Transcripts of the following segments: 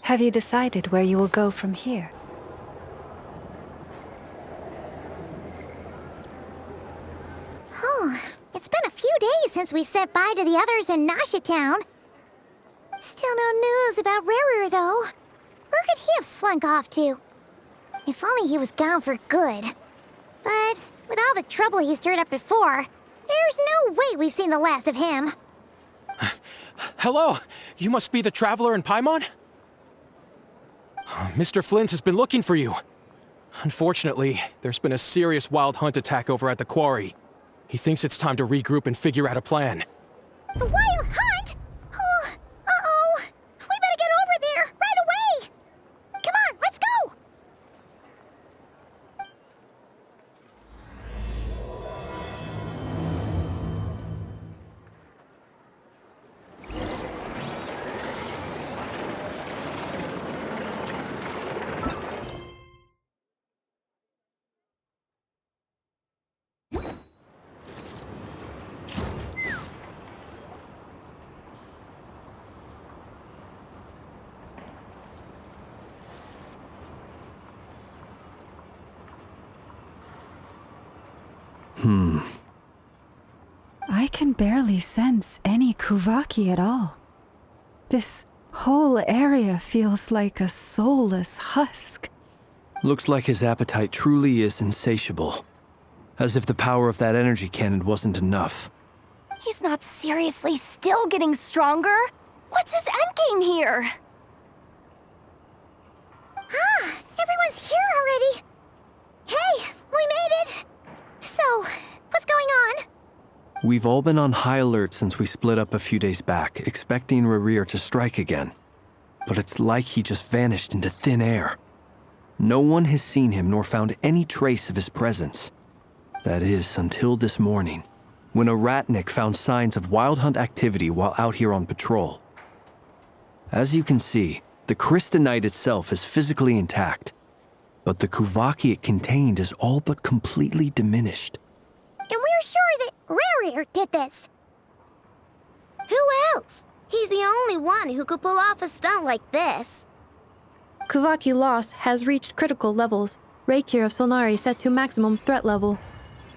Have you decided where you will go from here? Oh, it's been a few days since we said bye to the others in Nasha Town. Still no news about Rarer, though. Where could he have slunk off to? If only he was gone for good. But with all the trouble he stirred up before, there's no way we've seen the last of him. Hello! You must be the traveler in Paimon? Mr. Flint has been looking for you. Unfortunately, there's been a serious wild hunt attack over at the quarry. He thinks it's time to regroup and figure out a plan. The wild hunt? Oh, uh-oh. We better get over there, right away! Come on, let's go! I can barely sense any Kuvaki at all. This whole area feels like a soulless husk. Looks like his appetite truly is insatiable. As if the power of that energy cannon wasn't enough. He's not seriously still getting stronger? What's his endgame here? Ah, everyone's here already. Hey, we made it. So, what's going on? We've all been on high alert since we split up a few days back, expecting Rarir to strike again. But it's like he just vanished into thin air. No one has seen him nor found any trace of his presence. That is, until this morning, when a ratnik found signs of wild hunt activity while out here on patrol. As you can see, the Crystonite itself is physically intact, but the Kuvaki it contained is all but completely diminished. And we're sure that Rarir did this. Who else? He's the only one who could pull off a stunt like this. Kuvaki loss has reached critical levels. Reikir of Solnari set to maximum threat level.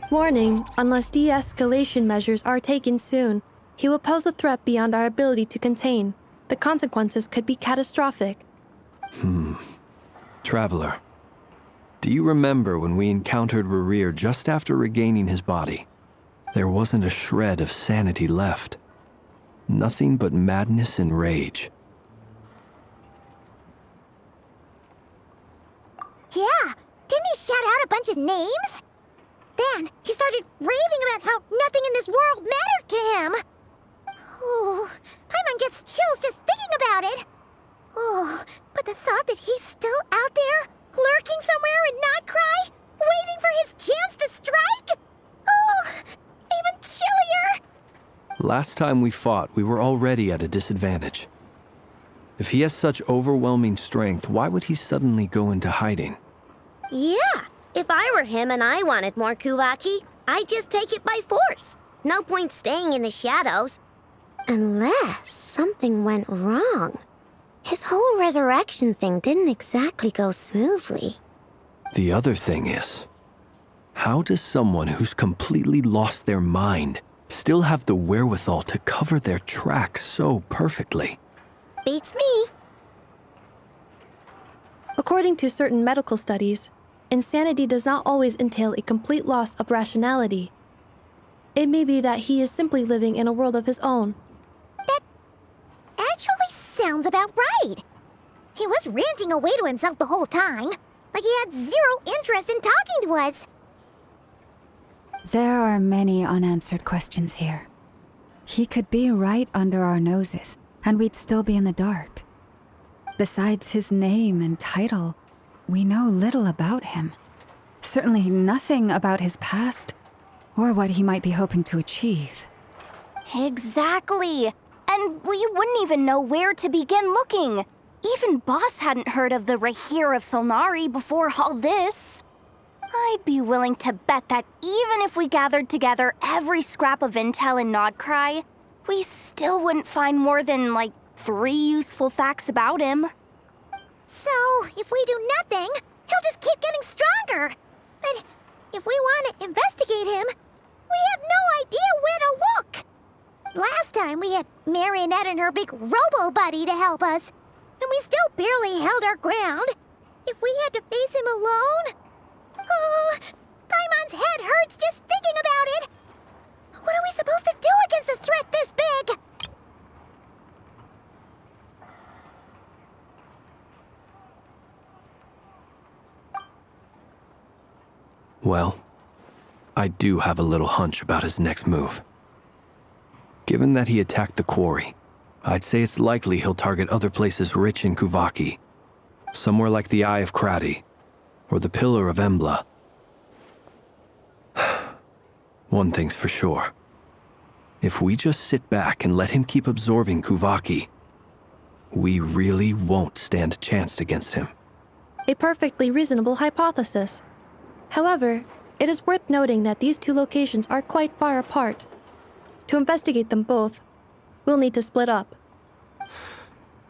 Warning, unless de-escalation measures are taken soon, he will pose a threat beyond our ability to contain. The consequences could be catastrophic. Traveler, do you remember when we encountered Rarir just after regaining his body? There wasn't a shred of sanity left. Nothing but madness and rage. Yeah, didn't he shout out a bunch of names? Then he started raving about how nothing in this world mattered to him. Oh, Paimon gets chills just thinking about it. Oh, but the thought that he's still out there, lurking somewhere in Notcry, waiting for his chance to strike? Oh, even chillier. Last time we fought, we were already at a disadvantage. If he has such overwhelming strength, why would he suddenly go into hiding? Yeah, if I were him and I wanted more Kuvaki, I'd just take it by force. No point staying in the shadows. Unless something went wrong. His whole resurrection thing didn't exactly go smoothly. The other thing is, how does someone who's completely lost their mind still have the wherewithal to cover their tracks so perfectly? Beats me. According to certain medical studies, insanity does not always entail a complete loss of rationality. It may be that he is simply living in a world of his own. That actually sounds about right. He was ranting away to himself the whole time, like he had zero interest in talking to us. There are many unanswered questions here. He could be right under our noses, and we'd still be in the dark. Besides his name and title, we know little about him. Certainly nothing about his past, or what he might be hoping to achieve. Exactly. And we wouldn't even know where to begin looking. Even Boss hadn't heard of the Rahir of Solnari before all this. I'd be willing to bet that even if we gathered together every scrap of intel in Nodcry, we still wouldn't find more than, like, 3 useful facts about him. So, if we do nothing, he'll just keep getting stronger. But if we want to investigate him, we have no idea where to look. Last time we had Marionette and her big robo-buddy to help us, and we still barely held our ground. If we had to face him alone... Oh, Paimon's head hurts just thinking about it. What are we supposed to do against a threat this big? Well, I do have a little hunch about his next move. Given that he attacked the quarry, I'd say it's likely he'll target other places rich in Kuvaki. Somewhere like the Eye of Krati, or the Pillar of Embla. One thing's for sure. If we just sit back and let him keep absorbing Kuvaki, we really won't stand a chance against him. A perfectly reasonable hypothesis. However, it is worth noting that these two locations are quite far apart. To investigate them both, we'll need to split up.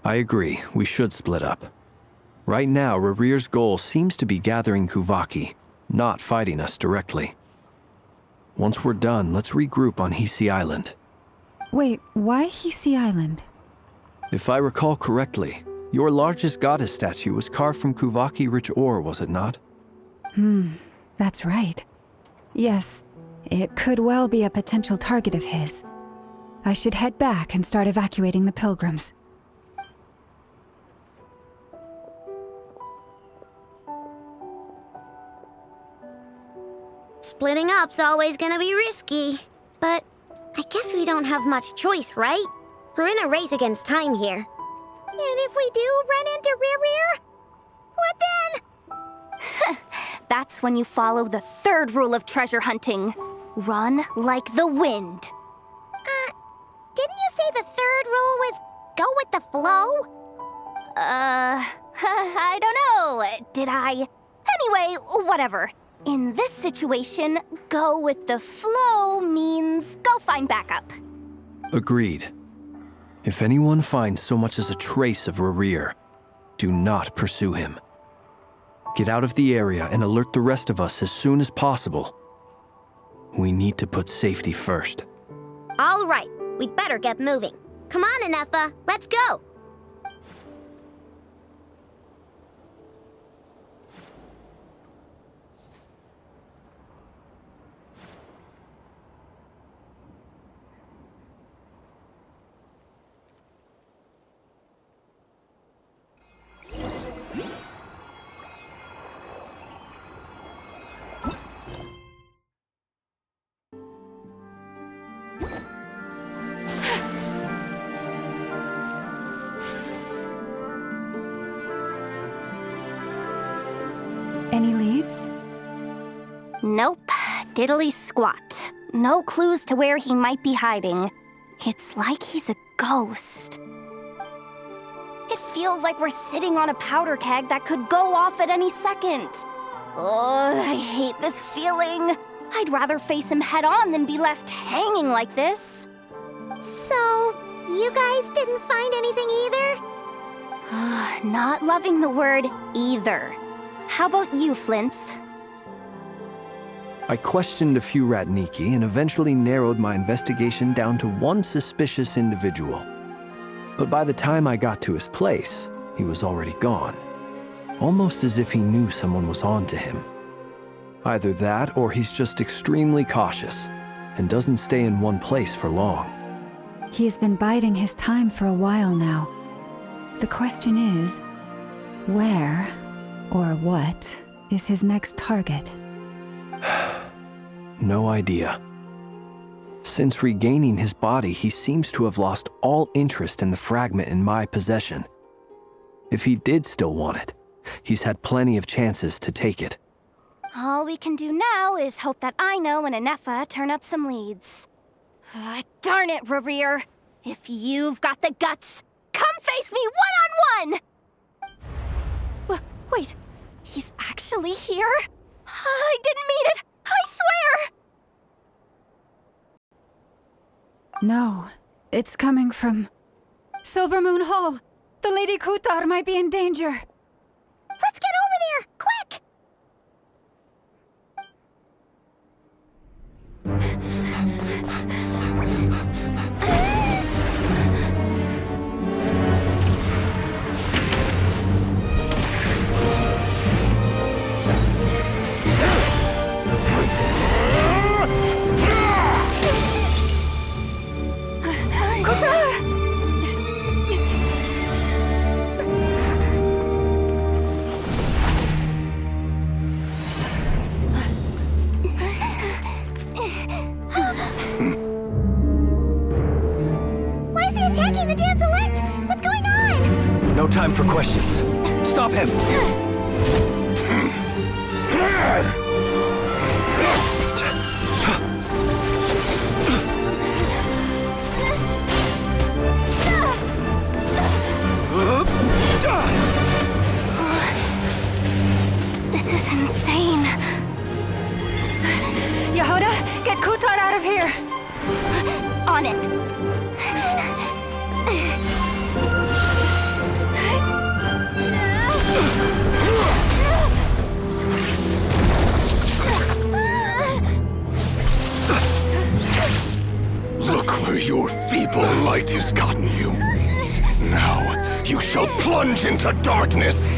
I agree, we should split up. Right now, Rarir's goal seems to be gathering Kuvaki, not fighting us directly. Once we're done, let's regroup on Hisi Island. Wait, why Hisi Island? If I recall correctly, your largest goddess statue was carved from Kuvaki-rich ore, was it not? That's right. Yes, it could well be a potential target of his. I should head back and start evacuating the pilgrims. Splitting up's always gonna be risky. But I guess we don't have much choice, right? We're in a race against time here. And if we do run into Rear, what then? That's when you follow the third rule of treasure hunting. Run like the wind. Didn't you say the third rule was go with the flow? I don't know. Did I? Anyway, whatever. In this situation, go with the flow means go find backup. Agreed. If anyone finds so much as a trace of Rarir, do not pursue him. Get out of the area and alert the rest of us as soon as possible. We need to put safety first. All right, we'd better get moving. Come on, Anefa, let's go. Any leads? Nope. Diddly squat. No clues to where he might be hiding. It's like he's a ghost. It feels like we're sitting on a powder keg that could go off at any second. Oh, I hate this feeling. I'd rather face him head on than be left hanging like this. So, you guys didn't find anything either? Not loving the word either. How about you, Flints? I questioned a few Ratniki and eventually narrowed my investigation down to one suspicious individual. But by the time I got to his place, he was already gone. Almost as if he knew someone was on to him. Either that or he's just extremely cautious and doesn't stay in one place for long. He's been biding his time for a while now. The question is, where or what is his next target? No idea. Since regaining his body, he seems to have lost all interest in the fragment in my possession. If he did still want it, he's had plenty of chances to take it. All we can do now is hope that Aino and Anefa turn up some leads. Darn it, Rarir! If you've got the guts, come face me one-on-one! Wait, he's actually here? I didn't mean it! I swear! No, it's coming from Silver Moon Hall. The Lady Kutar might be in danger. the dam's alert! What's going on? No time for questions. Stop him! This is insane. Yehuda, get Kutar out of here! On it. Look where your feeble light has gotten you. Now, you shall plunge into darkness.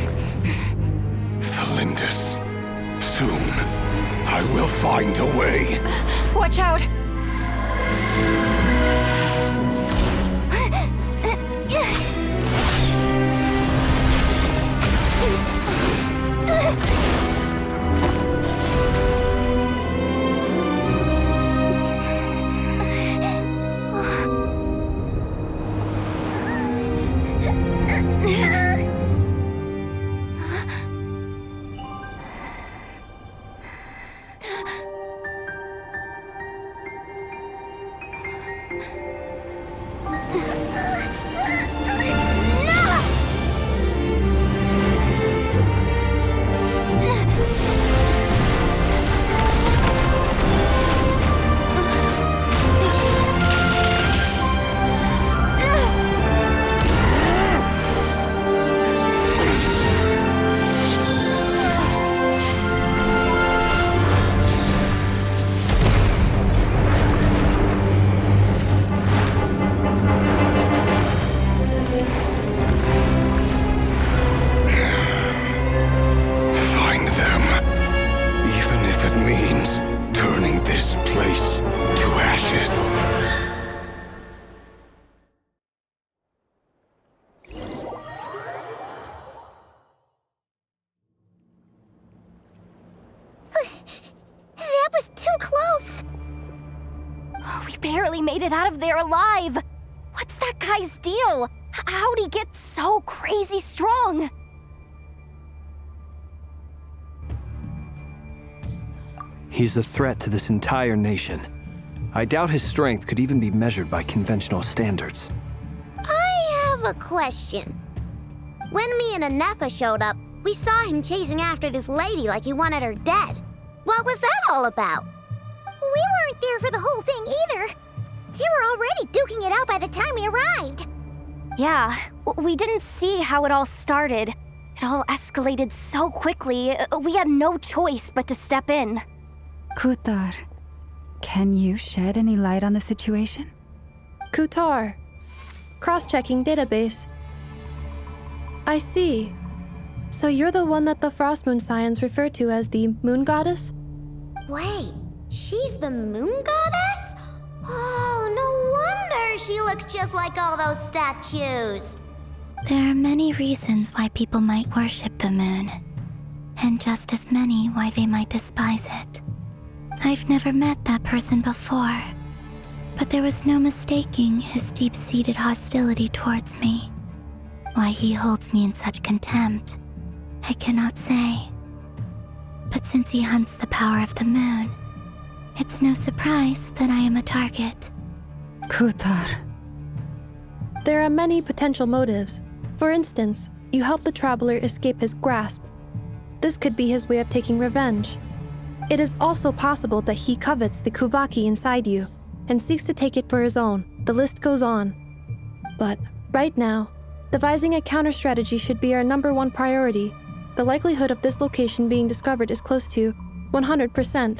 Felindus, soon, I will find a way. Watch out! Find them, even if it means turning this place to ashes. That was too close! Oh, we barely made it out of there alive. What's that guy's deal? How'd he get so crazy strong? He's a threat to this entire nation. I doubt his strength could even be measured by conventional standards. I have a question. When me and Anefa showed up, we saw him chasing after this lady like he wanted her dead. What was that all about? We weren't there for the whole thing either. They were already duking it out by the time we arrived. Yeah, we didn't see how it all started. It all escalated so quickly, we had no choice but to step in. Kutar, can you shed any light on the situation? Kutar. Cross-checking database. I see. So you're the one that the Frost Moon Scions refer to as the Moon Goddess? Wait, she's the moon goddess? Oh, no wonder she looks just like all those statues. There are many reasons why people might worship the moon, and just as many why they might despise it. I've never met that person before, but there was no mistaking his deep-seated hostility towards me. Why he holds me in such contempt, I cannot say. But since he hunts the power of the moon, it's no surprise that I am a target. Kutar. There are many potential motives. For instance, you help the traveler escape his grasp. This could be his way of taking revenge. It is also possible that he covets the Kuvaki inside you and seeks to take it for his own. The list goes on. But right now, devising a counter-strategy should be our #1 priority. The likelihood of this location being discovered is close to 100%.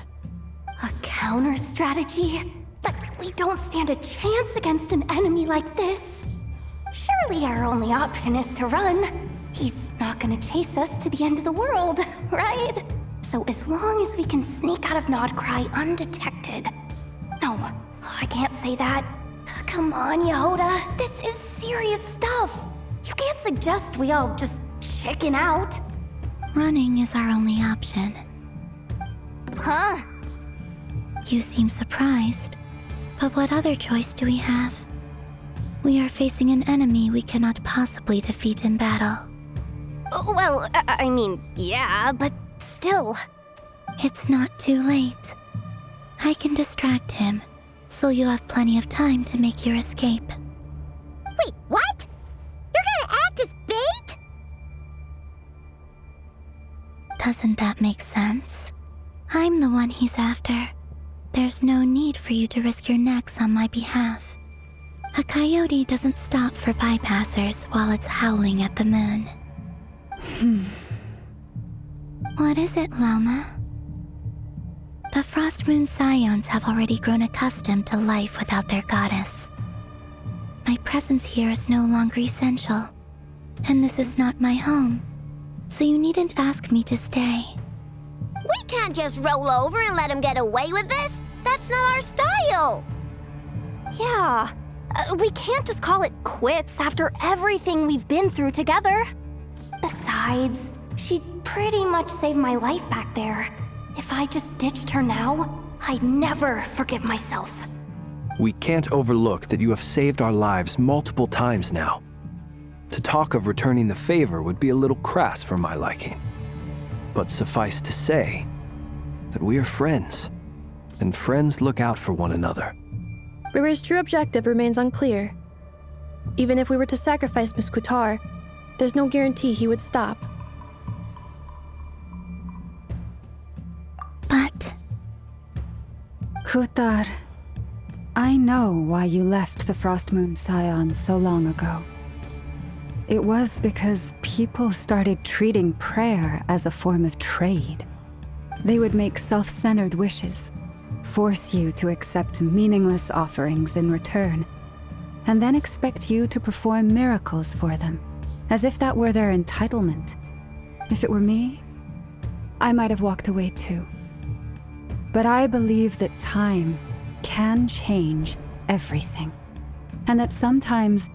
A counter strategy? But we don't stand a chance against an enemy like this. Surely our only option is to run. He's not gonna chase us to the end of the world, right? So as long as we can sneak out of Nodcry undetected. No, I can't say that. Come on, Yehuda, this is serious stuff. You can't suggest we all just chicken out. Running is our only option. Huh? You seem surprised, but what other choice do we have? We are facing an enemy we cannot possibly defeat in battle. Well, I mean, yeah, but still. It's not too late. I can distract him, so you'll have plenty of time to make your escape. Wait, what? You're gonna act as bait? Doesn't that make sense? I'm the one he's after. There's no need for you to risk your necks on my behalf. A coyote doesn't stop for bypassers while it's howling at the moon. What is it, Loma? The Frost Moon Scions have already grown accustomed to life without their goddess. My presence here is no longer essential, and this is not my home, so you needn't ask me to stay. We can't just roll over and let him get away with this. That's not our style. Yeah, we can't just call it quits after everything we've been through together. Besides, she'd pretty much saved my life back there. If I just ditched her now, I'd never forgive myself. We can't overlook that you have saved our lives multiple times now. To talk of returning the favor would be a little crass for my liking. But suffice to say that we are friends, and friends look out for one another. Riri's true objective remains unclear. Even if we were to sacrifice Miss Kutar, there's no guarantee he would stop. But Kutar, I know why you left the Frost Moon Scions so long ago. It was because people started treating prayer as a form of trade. They would make self-centered wishes, force you to accept meaningless offerings in return, and then expect you to perform miracles for them, as if that were their entitlement. If it were me, I might have walked away too. But I believe that time can change everything, and that sometimes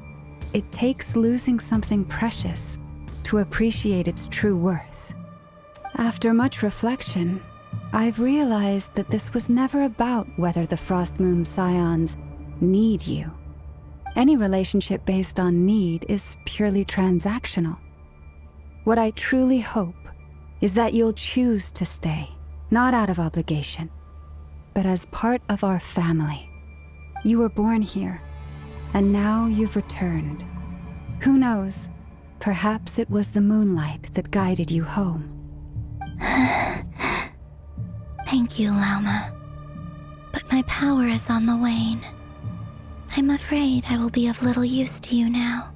it takes losing something precious to appreciate its true worth. After much reflection, I've realized that this was never about whether the Frost Moon Scions need you. Any relationship based on need is purely transactional. What I truly hope is that you'll choose to stay, not out of obligation, but as part of our family. You were born here, and now you've returned. Who knows? Perhaps it was the moonlight that guided you home. thank you, Lauma. But my power is on the wane. I'm afraid I will be of little use to you now.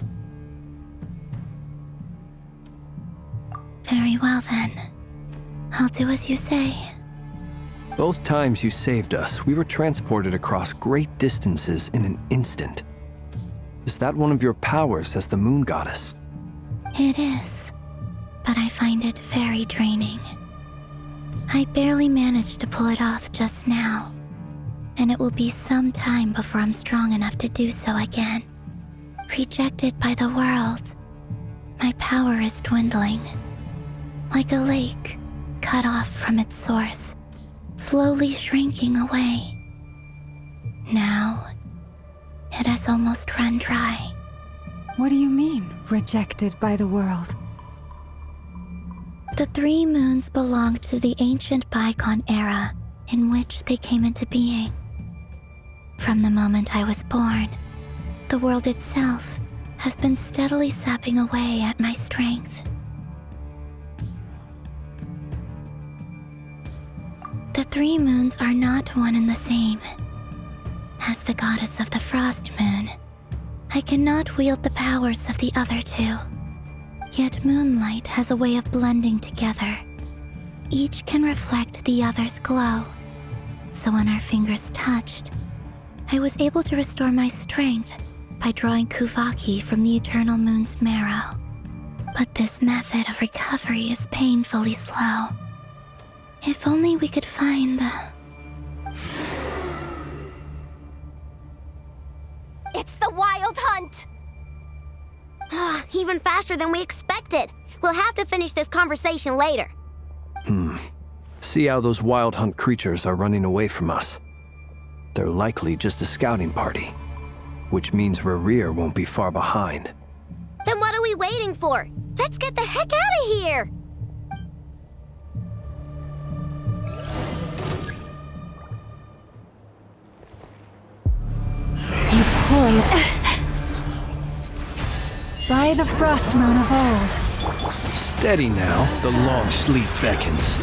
Very well then. I'll do as you say. Both times you saved us, we were transported across great distances in an instant. Is that one of your powers as the moon goddess? It is, but I find it very draining. I barely managed to pull it off just now, and it will be some time before I'm strong enough to do so again. Rejected by the world, my power is dwindling. Like a lake cut off from its source, slowly shrinking away. Now, it has almost run dry. What do you mean, rejected by the world? The 3 moons belong to the ancient bygone era in which they came into being. From the moment I was born, the world itself has been steadily sapping away at my strength. The 3 moons are not one and the same. As the goddess of the Frost Moon, I cannot wield the powers of the other 2. Yet moonlight has a way of blending together. Each can reflect the other's glow. So when our fingers touched, I was able to restore my strength by drawing Kuvaki from the eternal moon's marrow. But this method of recovery is painfully slow. If only we could find the... It's the Wild Hunt! Even faster than we expected. We'll have to finish this conversation later. See how those Wild Hunt creatures are running away from us. They're likely just a scouting party. which means Rerir won't be far behind. Then what are we waiting for? Let's get the heck out of here! You poor by the frost moon of old. Steady now, the long sleep beckons.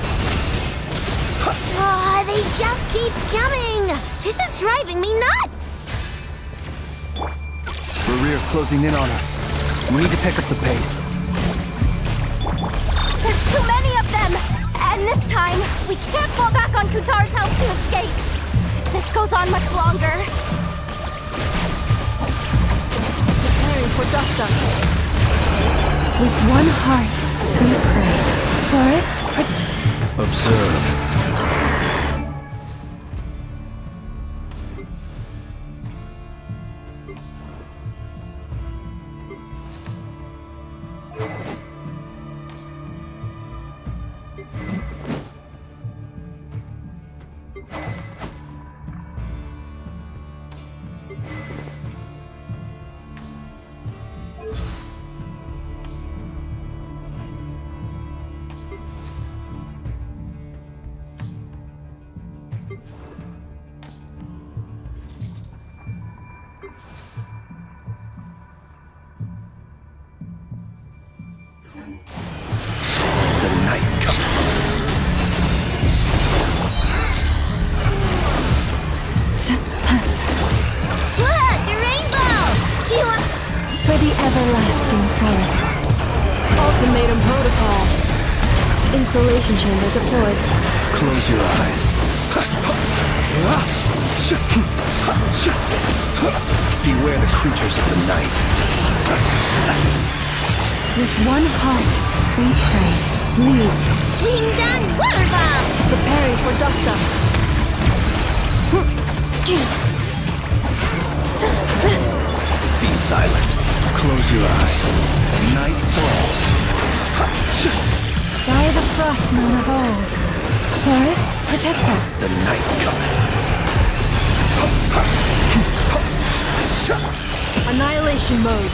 Ah, they just keep coming! This is driving me nuts! Rerir's closing in on us. We need to pick up the pace. There's too many of them! And this time, we can't fall back on Kutar's help to escape. If this goes on much longer. Preparing for dust up. With one heart, we pray. Forest, Observe. The night cometh. Look, a rainbow! Do you want... for the everlasting forest. Ultimatum protocol. Installation chamber deployed. Close your eyes. Beware the creatures of the night. With one heart, we pray. Lead. Ding dong water bomb! Preparing for dust up. Be silent. Close your eyes. Night falls. By the frost moon of old. Forest, protect us. The night cometh. Annihilation mode.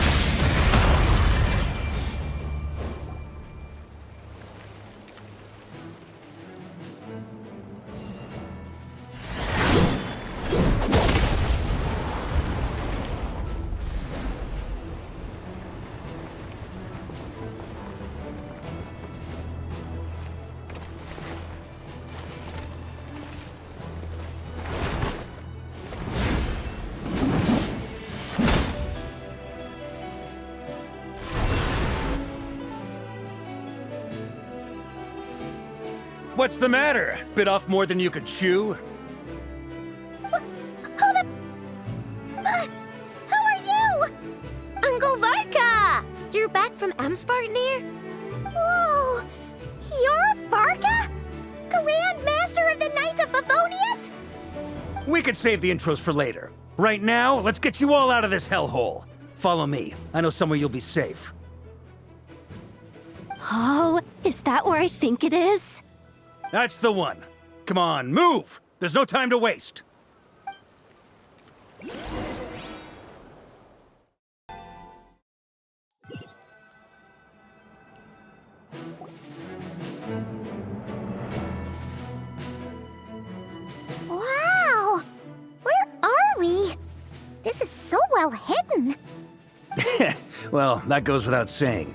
What's the matter? Bit off more than you could chew? Hold up! Who are you? Uncle Varka! You're back from Amsvartnir? Whoa! You're Varka? Grand Master of the Knights of Favonius? We could save the intros for later. Right now, let's get you all out of this hellhole. Follow me. I know somewhere you'll be safe. Oh, is that where I think it is? That's the one. Come on, move! There's no time to waste. Wow! Where are we? This is so well hidden. Well, that goes without saying.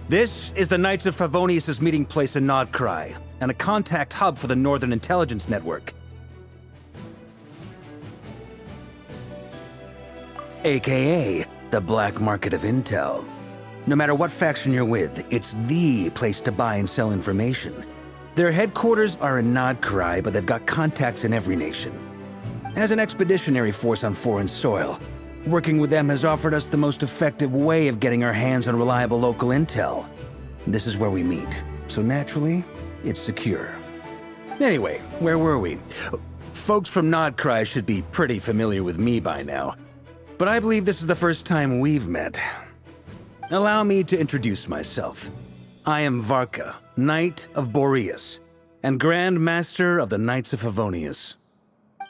This is the Knights of Favonius' meeting place in Nodcry, and a contact hub for the Northern Intelligence Network. AKA, the black market of intel. No matter what faction you're with, it's the place to buy and sell information. Their headquarters are in Nodcry, but they've got contacts in every nation. As an expeditionary force on foreign soil, working with them has offered us the most effective way of getting our hands on reliable local intel. This is where we meet, so naturally, it's secure. Anyway, where were we? Folks from Nodcry should be pretty familiar with me by now, but I believe this is the first time we've met. Allow me to introduce myself. I am Varka, Knight of Boreas, and Grand Master of the Knights of Favonius.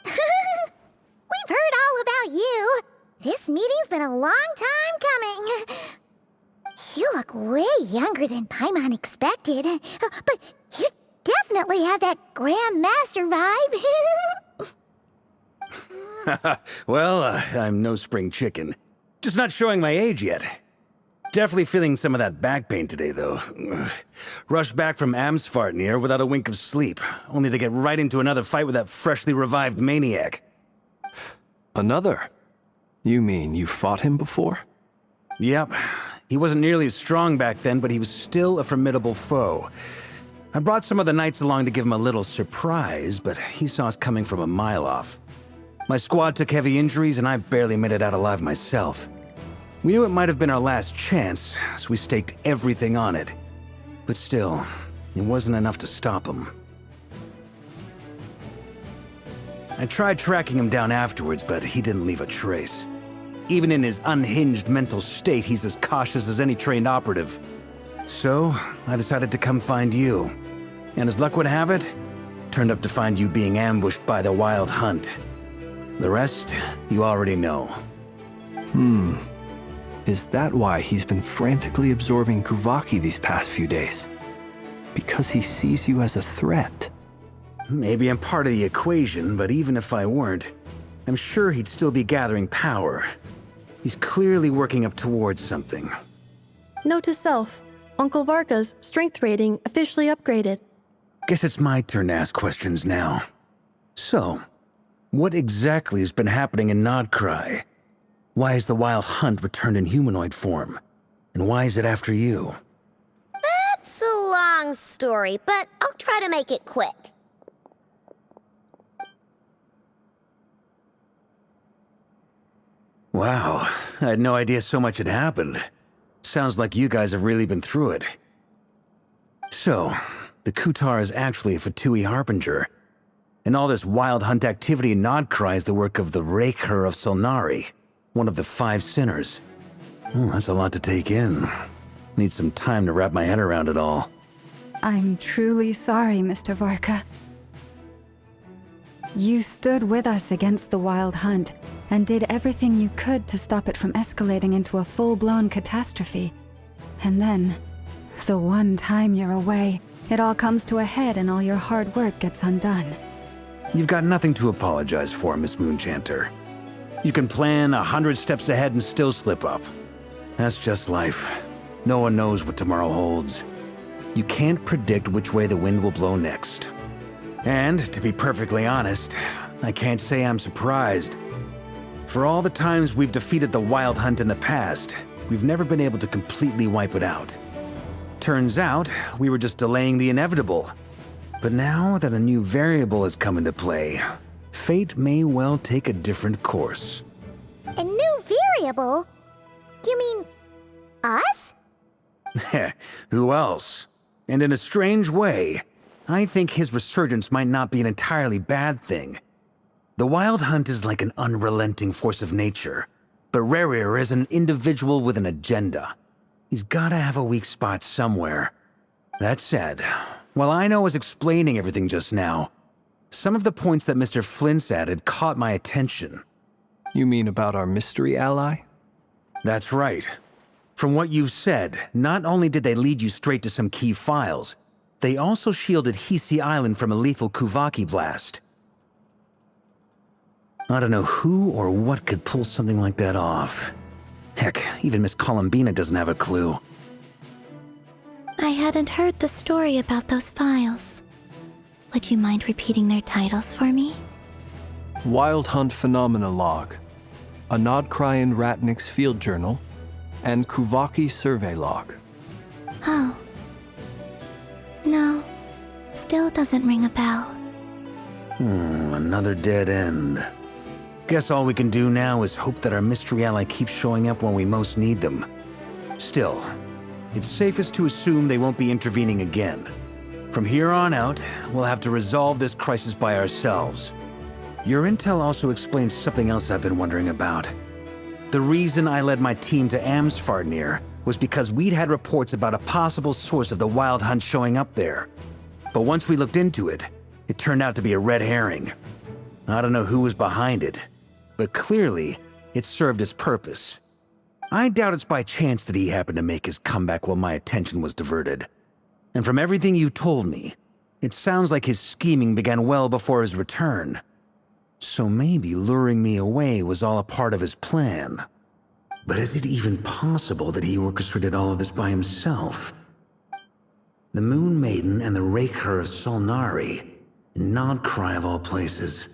We've heard all about you. This meeting's been a long time coming. You look way younger than Paimon expected. But you definitely have that Grand Master vibe. Well, I'm no spring chicken. Just not showing my age yet. Definitely feeling some of that back pain today, though. Rushed back from Amsfartnir without a wink of sleep, only to get right into another fight with that freshly revived maniac. Another? You mean you fought him before? Yep. He wasn't nearly as strong back then, but he was still a formidable foe. I brought some of the knights along to give him a little surprise, but he saw us coming from a mile off. My squad took heavy injuries, and I barely made it out alive myself. We knew it might have been our last chance, so we staked everything on it. But still, it wasn't enough to stop him. I tried tracking him down afterwards, but he didn't leave a trace. Even in his unhinged mental state, he's as cautious as any trained operative. So, I decided to come find you. And as luck would have it, turned up to find you being ambushed by the Wild Hunt. The rest, you already know. Is that why he's been frantically absorbing Kuvaki these past few days? Because he sees you as a threat? Maybe I'm part of the equation, but even if I weren't, I'm sure he'd still be gathering power. He's clearly working up towards something. Note to self, Uncle Varka's strength rating officially upgraded. Guess it's my turn to ask questions now. So, what exactly has been happening in Nodcry? Why is the Wild Hunt returned in humanoid form? And why is it after you? That's a long story, but I'll try to make it quick. Wow, I had no idea so much had happened. Sounds like you guys have really been through it. So, the Kutar is actually a Fatui Harbinger. And all this Wild Hunt activity in Nodcry is the work of the Raker of Solnari, one of the 5 sinners. That's a lot to take in. Need some time to wrap my head around it all. I'm truly sorry, Mr. Varka. You stood with us against the Wild Hunt and did everything you could to stop it from escalating into a full-blown catastrophe. And then, the one time you're away, it all comes to a head and all your hard work gets undone. You've got nothing to apologize for, Miss Moonchanter. You can plan 100 steps ahead and still slip up. That's just life. No one knows what tomorrow holds. You can't predict which way the wind will blow next. And, to be perfectly honest, I can't say I'm surprised. For all the times we've defeated the Wild Hunt in the past, we've never been able to completely wipe it out. Turns out, we were just delaying the inevitable. But now that a new variable has come into play, fate may well take a different course. A new variable? You mean us? Who else? And in a strange way, I think his resurgence might not be an entirely bad thing. The Wild Hunt is like an unrelenting force of nature, but Rerir is an individual with an agenda. He's gotta have a weak spot somewhere. That said, while I was explaining everything just now, some of the points that Mr. Flint's added caught my attention. You mean about our mystery ally? That's right. From what you've said, not only did they lead you straight to some key files, they also shielded Hisi Island from a lethal Kuvaki blast. I don't know who or what could pull something like that off. Heck, even Miss Columbina doesn't have a clue. I hadn't heard the story about those files. Would you mind repeating their titles for me? Wild Hunt Phenomena Log, a Nodcryan Ratnik's Field Journal, and Kuvaki Survey Log. Oh. No, still doesn't ring a bell. Another dead end. Guess all we can do now is hope that our mystery ally keeps showing up when we most need them. Still, it's safest to assume they won't be intervening again. From here on out, we'll have to resolve this crisis by ourselves. Your intel also explains something else I've been wondering about. The reason I led my team to Amsfartnir was because we'd had reports about a possible source of the Wild Hunt showing up there. But once we looked into it, it turned out to be a red herring. I don't know who was behind it, but clearly, it served its purpose. I doubt it's by chance that he happened to make his comeback while my attention was diverted. And from everything you told me, it sounds like his scheming began well before his return. So maybe luring me away was all a part of his plan. But is it even possible that he orchestrated all of this by himself? The Moon Maiden and the Raker of Solnari, Nodcry of all places.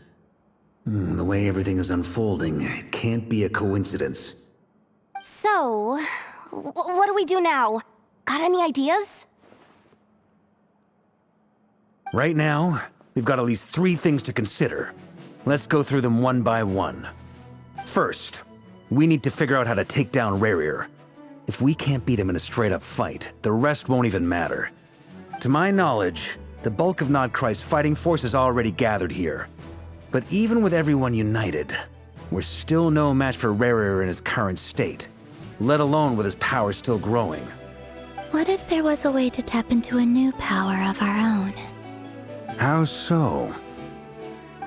The way everything is unfolding, it can't be a coincidence. So, what do we do now? Got any ideas? Right now, we've got at least 3 things to consider. Let's go through them one by one. First, we need to figure out how to take down Rerir. If we can't beat him in a straight-up fight, the rest won't even matter. To my knowledge, the bulk of Nodcry's fighting force is already gathered here. But even with everyone united, we're still no match for Rerir in his current state, let alone with his power still growing. What if there was a way to tap into a new power of our own? How so?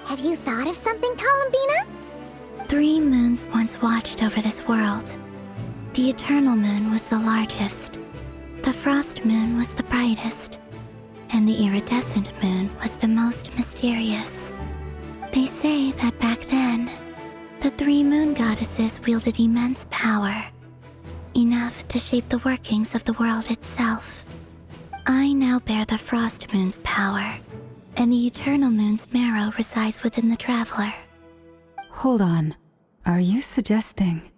Have you thought of something, Columbina? 3 moons once watched over this world. The Eternal Moon was the largest. The Frost Moon was the brightest. And the Iridescent Moon was the most mysterious. They say that back then, the 3 moon goddesses wielded immense power, enough to shape the workings of the world itself. I now bear the Frost Moon's power, and the Eternal Moon's marrow resides within the Traveler. Hold on. Are you suggesting?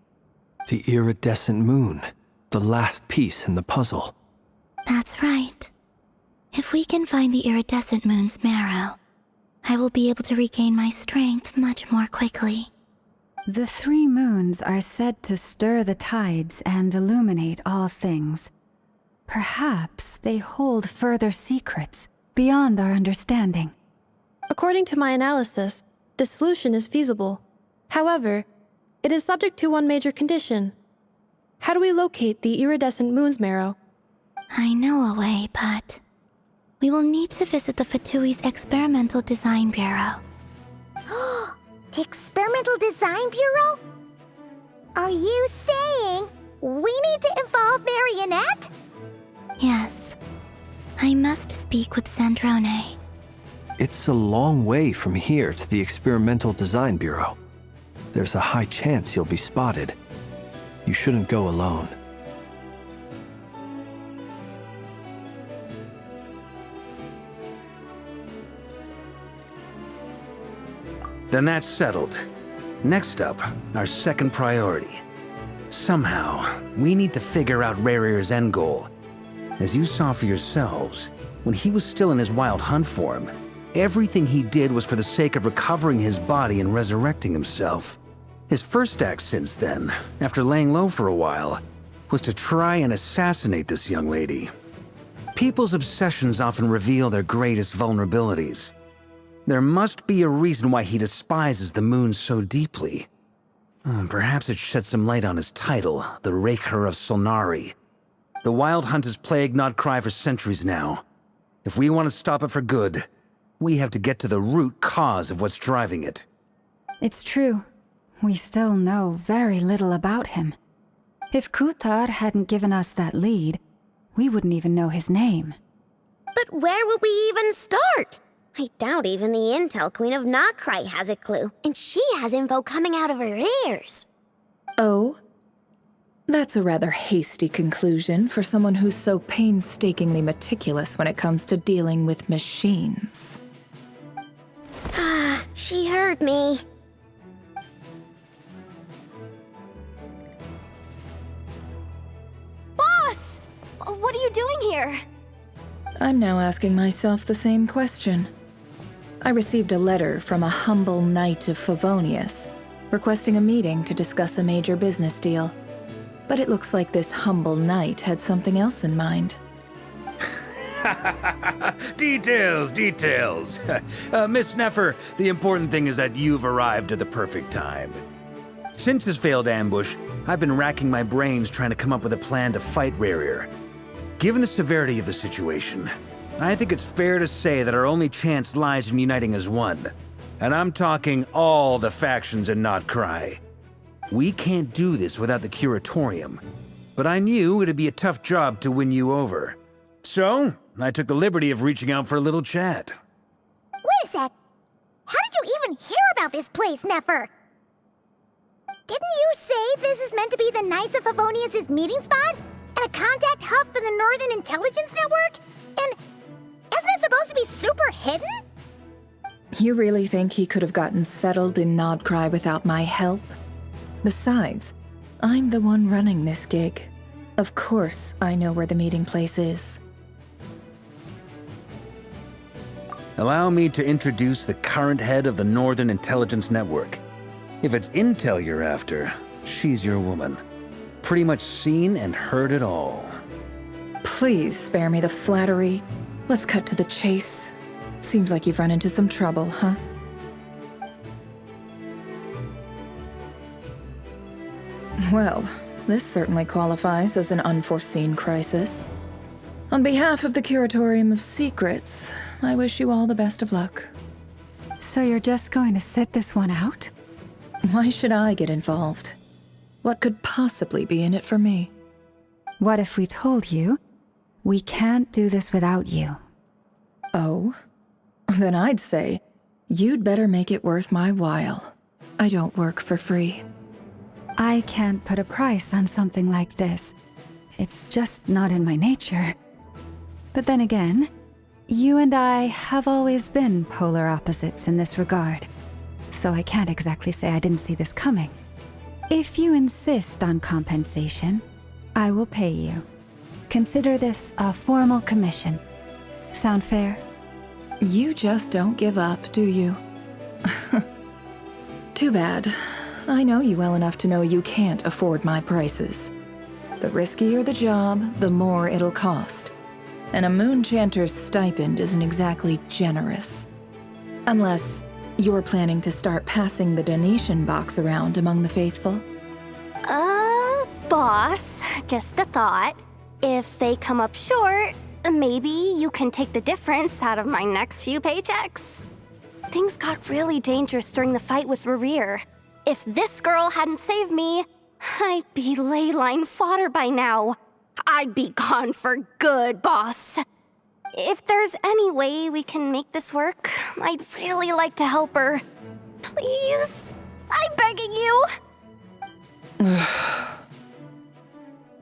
The iridescent moon, the last piece in the puzzle. That's right. If we can find the Iridescent Moon's marrow, I will be able to regain my strength much more quickly. The 3 moons are said to stir the tides and illuminate all things. Perhaps they hold further secrets beyond our understanding. According to my analysis, the solution is feasible. However, it is subject to one major condition. How do we locate the iridescent moon's marrow? I know a way, but we will need to visit the Fatui's Experimental Design Bureau. The Experimental Design Bureau? Are you saying we need to involve Marionette? Yes. I must speak with Sandrone. It's a long way from here to the Experimental Design Bureau. There's a high chance you'll be spotted. You shouldn't go alone. Then that's settled. Next up, our second priority. Somehow, we need to figure out Rerir's end goal. As you saw for yourselves, when he was still in his wild hunt form, everything he did was for the sake of recovering his body and resurrecting himself. His first act since then, after laying low for a while, was to try and assassinate this young lady. People's obsessions often reveal their greatest vulnerabilities. There must be a reason why he despises the moon so deeply. Perhaps it sheds some light on his title, the Raker of Solnari. The Wild Hunt has plagued Nodcry for centuries now. If we want to stop it for good, we have to get to the root cause of what's driving it. It's true. We still know very little about him. If Kuthar hadn't given us that lead, we wouldn't even know his name. But where would we even start? I doubt even the Intel Queen of Nodcry has a clue, and she has info coming out of her ears. Oh? That's a rather hasty conclusion for someone who's so painstakingly meticulous when it comes to dealing with machines. Ah, she heard me. Boss! What are you doing here? I'm now asking myself the same question. I received a letter from a humble knight of Favonius, requesting a meeting to discuss a major business deal. But it looks like this humble knight had something else in mind. Details, details. Miss Neffer, the important thing is that you've arrived at the perfect time. Since his failed ambush, I've been racking my brains trying to come up with a plan to fight Rerir. Given the severity of the situation, I think it's fair to say that our only chance lies in uniting as one. And I'm talking all the factions in Nodcry. We can't do this without the curatorium, but I knew it'd be a tough job to win you over. So, I took the liberty of reaching out for a little chat. Wait a sec. How did you even hear about this place, Nefer? Didn't you say this is meant to be the Knights of Favonius' meeting spot? And a contact hub for the Northern Intelligence Network? And isn't it supposed to be super hidden? You really think he could have gotten settled in Nodcry without my help? Besides, I'm the one running this gig. Of course I know where the meeting place is. Allow me to introduce the current head of the Northern Intelligence Network. If it's intel you're after, she's your woman. Pretty much seen and heard it all. Please spare me the flattery. Let's cut to the chase. Seems like you've run into some trouble, huh? Well, this certainly qualifies as an unforeseen crisis. On behalf of the Curatorium of Secrets, I wish you all the best of luck. So you're just going to sit this one out? Why should I get involved? What could possibly be in it for me? What if we told you we can't do this without you? Oh? Then I'd say, you'd better make it worth my while. I don't work for free. I can't put a price on something like this. It's just not in my nature. But then again, you and I have always been polar opposites in this regard, so I can't exactly say I didn't see this coming. If you insist on compensation, I will pay you. Consider this a formal commission. Sound fair? You just don't give up, do you? Too bad. I know you well enough to know you can't afford my prices. The riskier the job, the more it'll cost. And a Moonchanter's stipend isn't exactly generous. Unless you're planning to start passing the donation box around among the faithful. Boss, just a thought. If they come up short, maybe you can take the difference out of my next few paychecks. Things got really dangerous during the fight with Rerir. If this girl hadn't saved me, I'd be ley line fodder by now. I'd be gone for good, boss. If there's any way we can make this work, I'd really like to help her. Please? I'm begging you.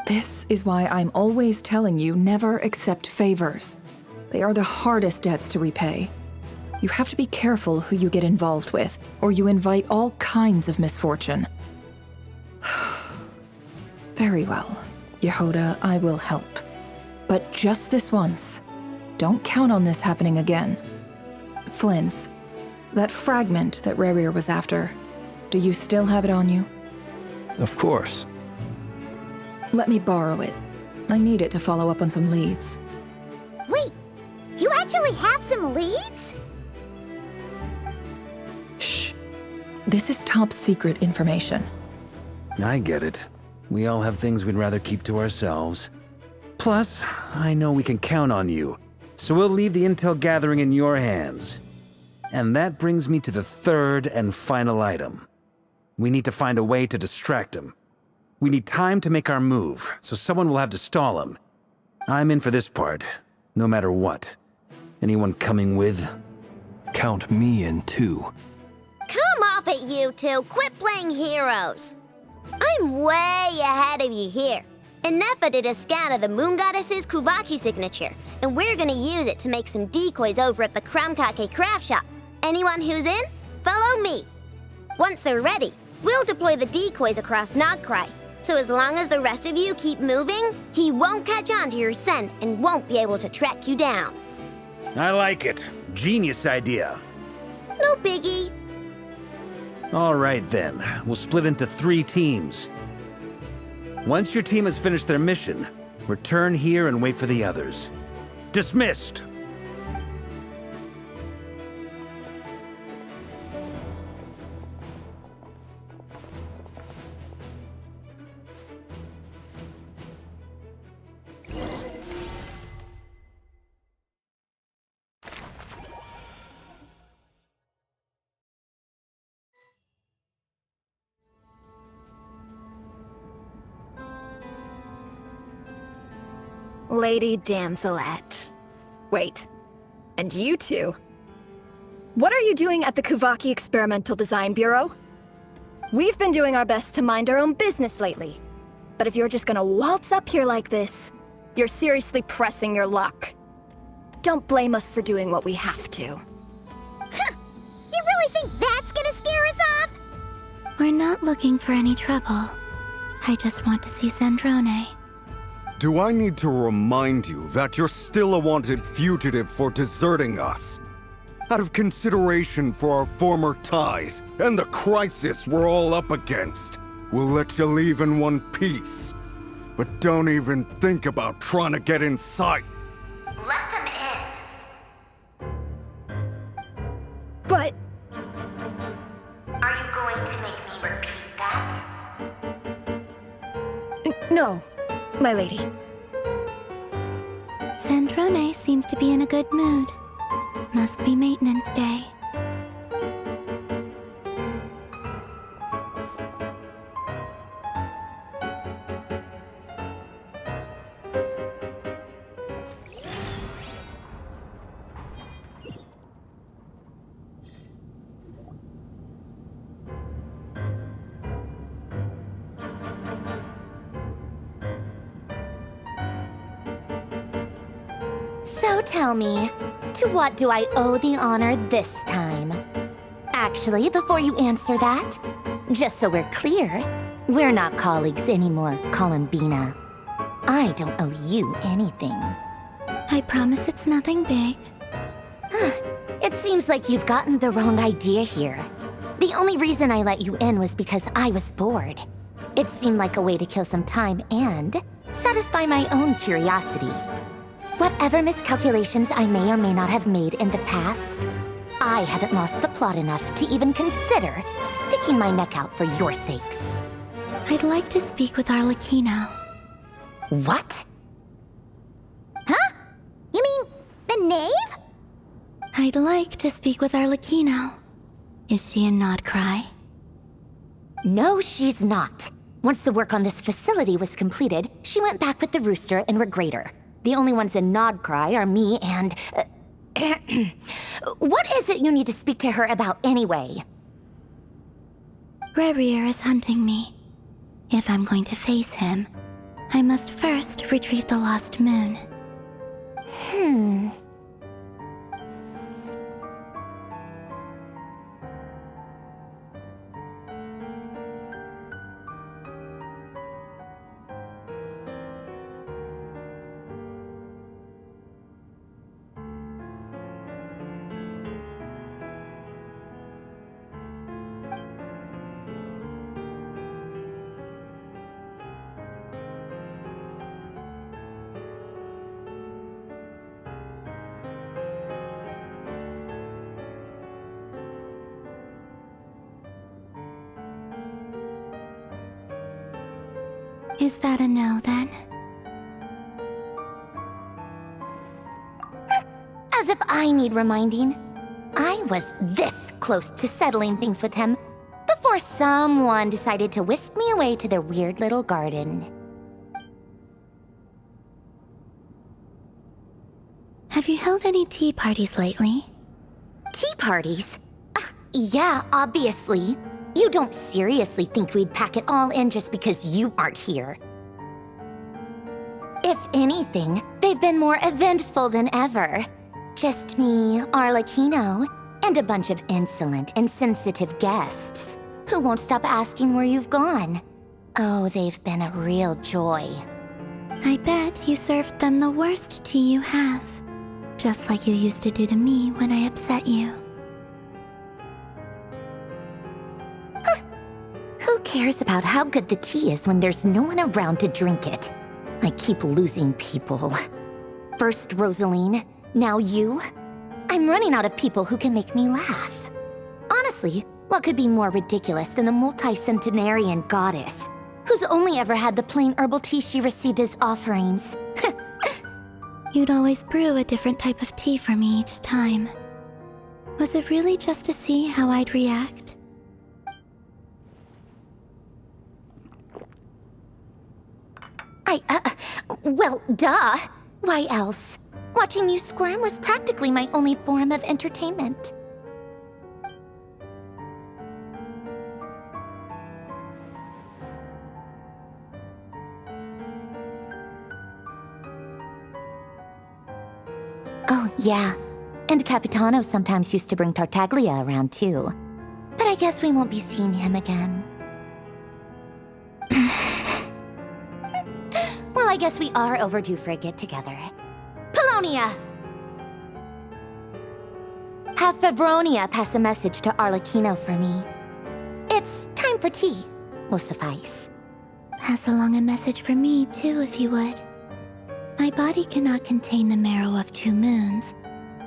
This is why I'm always telling you never accept favors. They are the hardest debts to repay. You have to be careful who you get involved with, or you invite all kinds of misfortune. Very well, Yehoda, I will help. But just this once. Don't count on this happening again. Flynn's, that fragment that Rerir was after, do you still have it on you? Of course. Let me borrow it. I need it to follow up on some leads. Wait, you actually have some leads? Shh. This is top secret information. I get it. We all have things we'd rather keep to ourselves. Plus, I know we can count on you, so we'll leave the intel gathering in your hands. And that brings me to the third and final item. We need to find a way to distract him. We need time to make our move, so someone will have to stall him. I'm in for this part, no matter what. Anyone coming with? Count me in too. Come off it, you two. Quit playing heroes. I'm way ahead of you here. And Nefa did a scan of the Moon Goddess's Kuvaki signature, and we're gonna use it to make some decoys over at the Kramkake craft shop. Anyone who's in, follow me. Once they're ready, we'll deploy the decoys across Nogcry. So as long as the rest of you keep moving, he won't catch on to your scent and won't be able to track you down. I like it. Genius idea. No biggie. All right then, we'll split into 3 teams. Once your team has finished their mission, return here and wait for the others. Dismissed! Lady Damselette. Wait. And you two? What are you doing at the Kuvaki Experimental Design Bureau? We've been doing our best to mind our own business lately. But if you're just gonna waltz up here like this, you're seriously pressing your luck. Don't blame us for doing what we have to. Huh. You really think that's gonna scare us off? We're not looking for any trouble. I just want to see Zandrone. Do I need to remind you that you're still a wanted fugitive for deserting us? Out of consideration for our former ties and the crisis we're all up against, we'll let you leave in one piece. But don't even think about trying to get inside. Let them in. But... Are you going to make me repeat that? No, my lady. Zandrone seems to be in a good mood. Must be maintenance day. So tell me, to what do I owe the honor this time? Actually, before you answer that, just so we're clear, we're not colleagues anymore, Columbina. I don't owe you anything. I promise it's nothing big. It seems like you've gotten the wrong idea here. The only reason I let you in was because I was bored. It seemed like a way to kill some time and satisfy my own curiosity. Whatever miscalculations I may or may not have made in the past, I haven't lost the plot enough to even consider sticking my neck out for your sakes. I'd like to speak with Arlecchino. What? Huh? You mean the knave? I'd like to speak with Arlecchino. Is she in Nodcry? No, she's not. Once the work on this facility was completed, she went back with the Rooster and Regrator. The only ones in Nodcry are me and... What is it you need to speak to her about anyway? Rerir is hunting me. If I'm going to face him, I must first retrieve the lost moon. Is that a no, then? As if I need reminding. I was this close to settling things with him before someone decided to whisk me away to their weird little garden. Have you held any tea parties lately? Tea parties? Yeah, obviously. You don't seriously think we'd pack it all in just because you aren't here. If anything, they've been more eventful than ever. Just me, Arlecchino, and a bunch of insolent and sensitive guests who won't stop asking where you've gone. Oh, they've been a real joy. I bet you served them the worst tea you have. Just like you used to do to me when I upset you. Who cares about how good the tea is when there's no one around to drink it? I keep losing people. First Rosaline, now you. I'm running out of people who can make me laugh. Honestly, what could be more ridiculous than the multi-centenarian goddess, who's only ever had the plain herbal tea she received as offerings? You'd always brew a different type of tea for me each time. Was it really just to see how I'd react? Well, duh. Why else? Watching you squirm was practically my only form of entertainment. Oh, yeah. And Capitano sometimes used to bring Tartaglia around, too. But I guess we won't be seeing him again. Well, I guess we are overdue for a get-together. Polonia! Have Febronia pass a message to Arlecchino for me. It's time for tea. Will suffice. Pass along a message for me, too, if you would. My body cannot contain the marrow of 2 moons,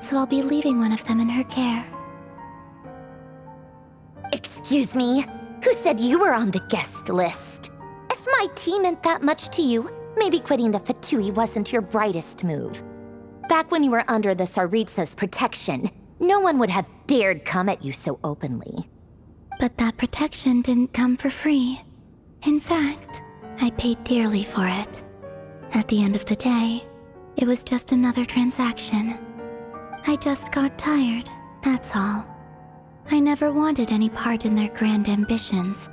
so I'll be leaving one of them in her care. Excuse me? Who said you were on the guest list? If my tea meant that much to you, maybe quitting the Fatui wasn't your brightest move. Back when you were under the Tsaritsa's protection, no one would have dared come at you so openly. But that protection didn't come for free. In fact, I paid dearly for it. At the end of the day, it was just another transaction. I just got tired, that's all. I never wanted any part in their grand ambitions,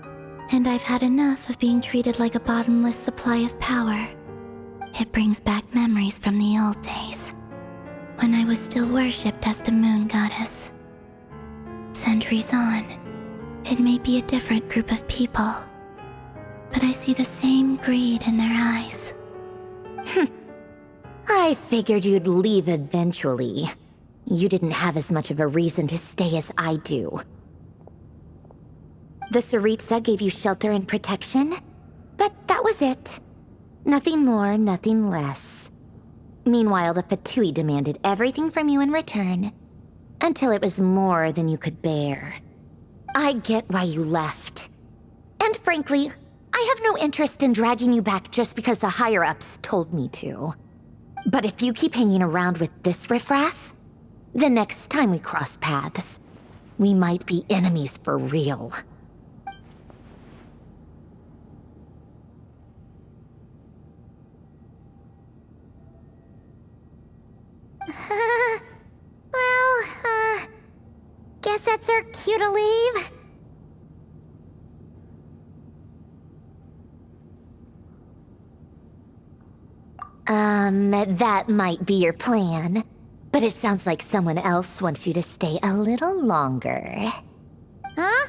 and I've had enough of being treated like a bottomless supply of power. It brings back memories from the old days, when I was still worshipped as the moon goddess. Centuries on, it may be a different group of people, but I see the same greed in their eyes. I figured you'd leave eventually. You didn't have as much of a reason to stay as I do. The Tsaritsa gave you shelter and protection, but that was it. Nothing more, nothing less. Meanwhile, the Fatui demanded everything from you in return, until it was more than you could bear. I get why you left. And frankly, I have no interest in dragging you back just because the higher-ups told me to. But if you keep hanging around with this riffraff, the next time we cross paths, we might be enemies for real. Guess that's our cue to leave. That might be your plan, but it sounds like someone else wants you to stay a little longer. Huh?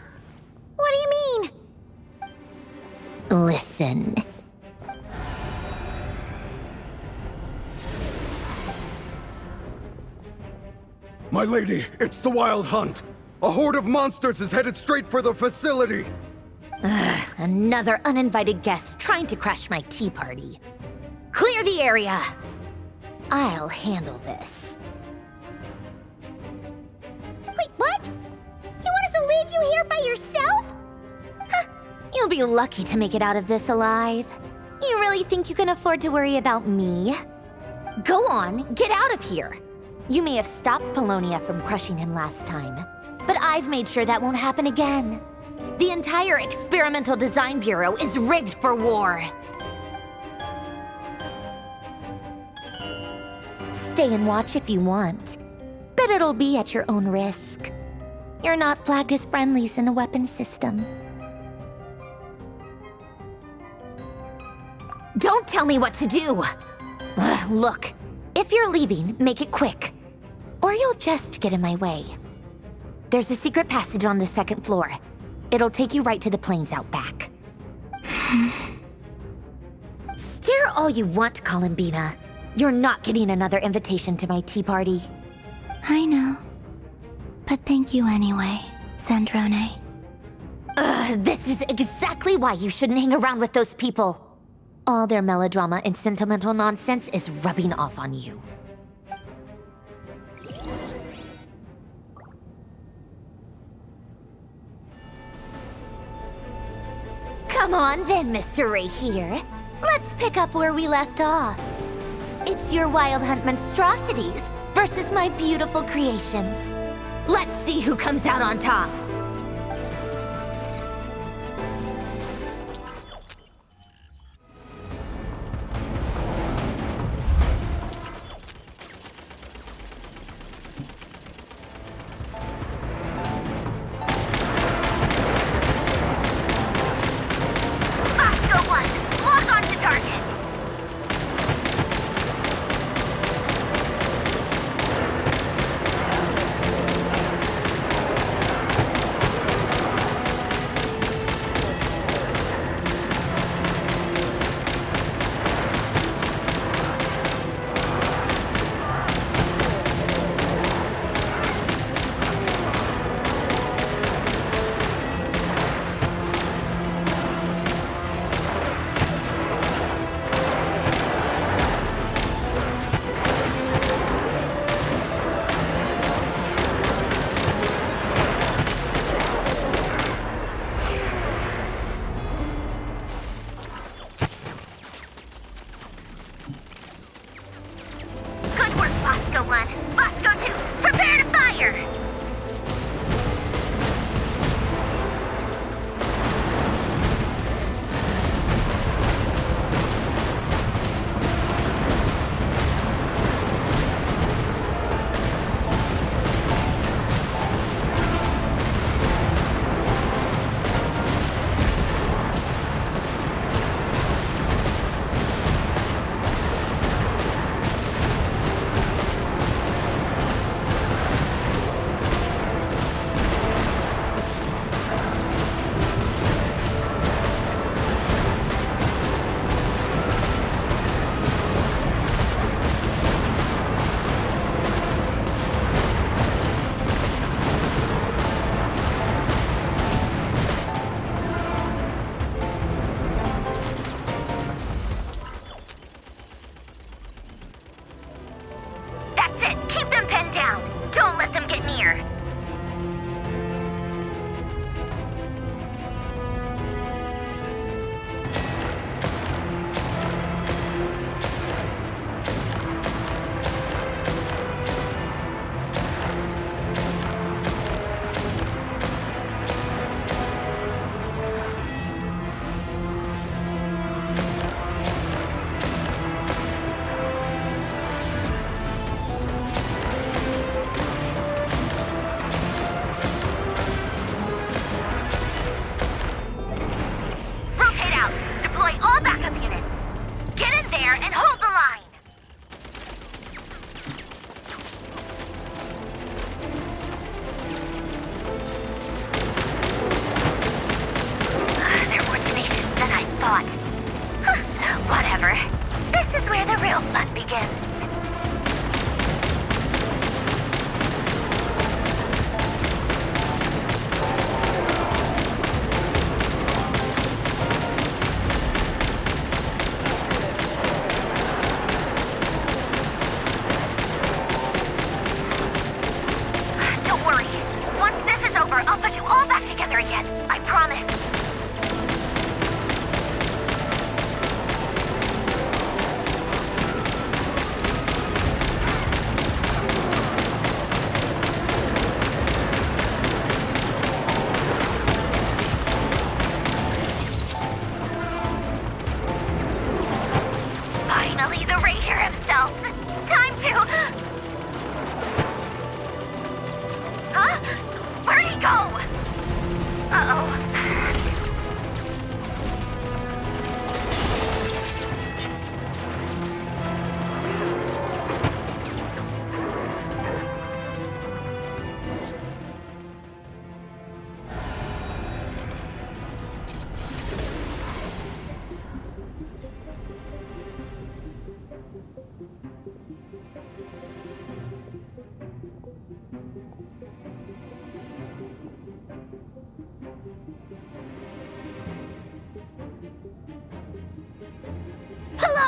What do you mean? Listen. My lady, it's the Wild Hunt. A horde of monsters is headed straight for the facility. Another uninvited guest trying to crash my tea party. Clear the area! I'll handle this. Wait, what? You want us to leave you here by yourself? Huh, you'll be lucky to make it out of this alive. You really think you can afford to worry about me? Go on, get out of here. You may have stopped Polonia from crushing him last time, but I've made sure that won't happen again. The entire Experimental Design Bureau is rigged for war. Stay and watch if you want, but it'll be at your own risk. You're not flagged as friendlies in the weapons system. Don't tell me what to do! Look, if you're leaving, make it quick, or you'll just get in my way. There's a secret passage on the 2nd floor. It'll take you right to the plains out back. Stare all you want, Columbina. You're not getting another invitation to my tea party. I know. But thank you anyway, Sandrone. This is exactly why you shouldn't hang around with those people. All their melodrama and sentimental nonsense is rubbing off on you. Come on then, Mr. Ray here. Let's pick up where we left off. It's your Wild Hunt monstrosities versus my beautiful creations. Let's see who comes out on top.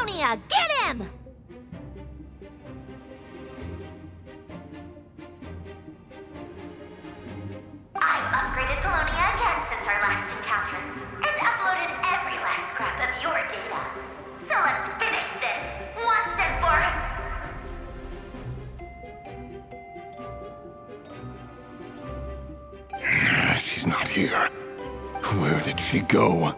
Polonia! Get him! I've upgraded Polonia again since our last encounter, and uploaded every last scrap of your data. So let's finish this, once and for... She's not here. Where did she go?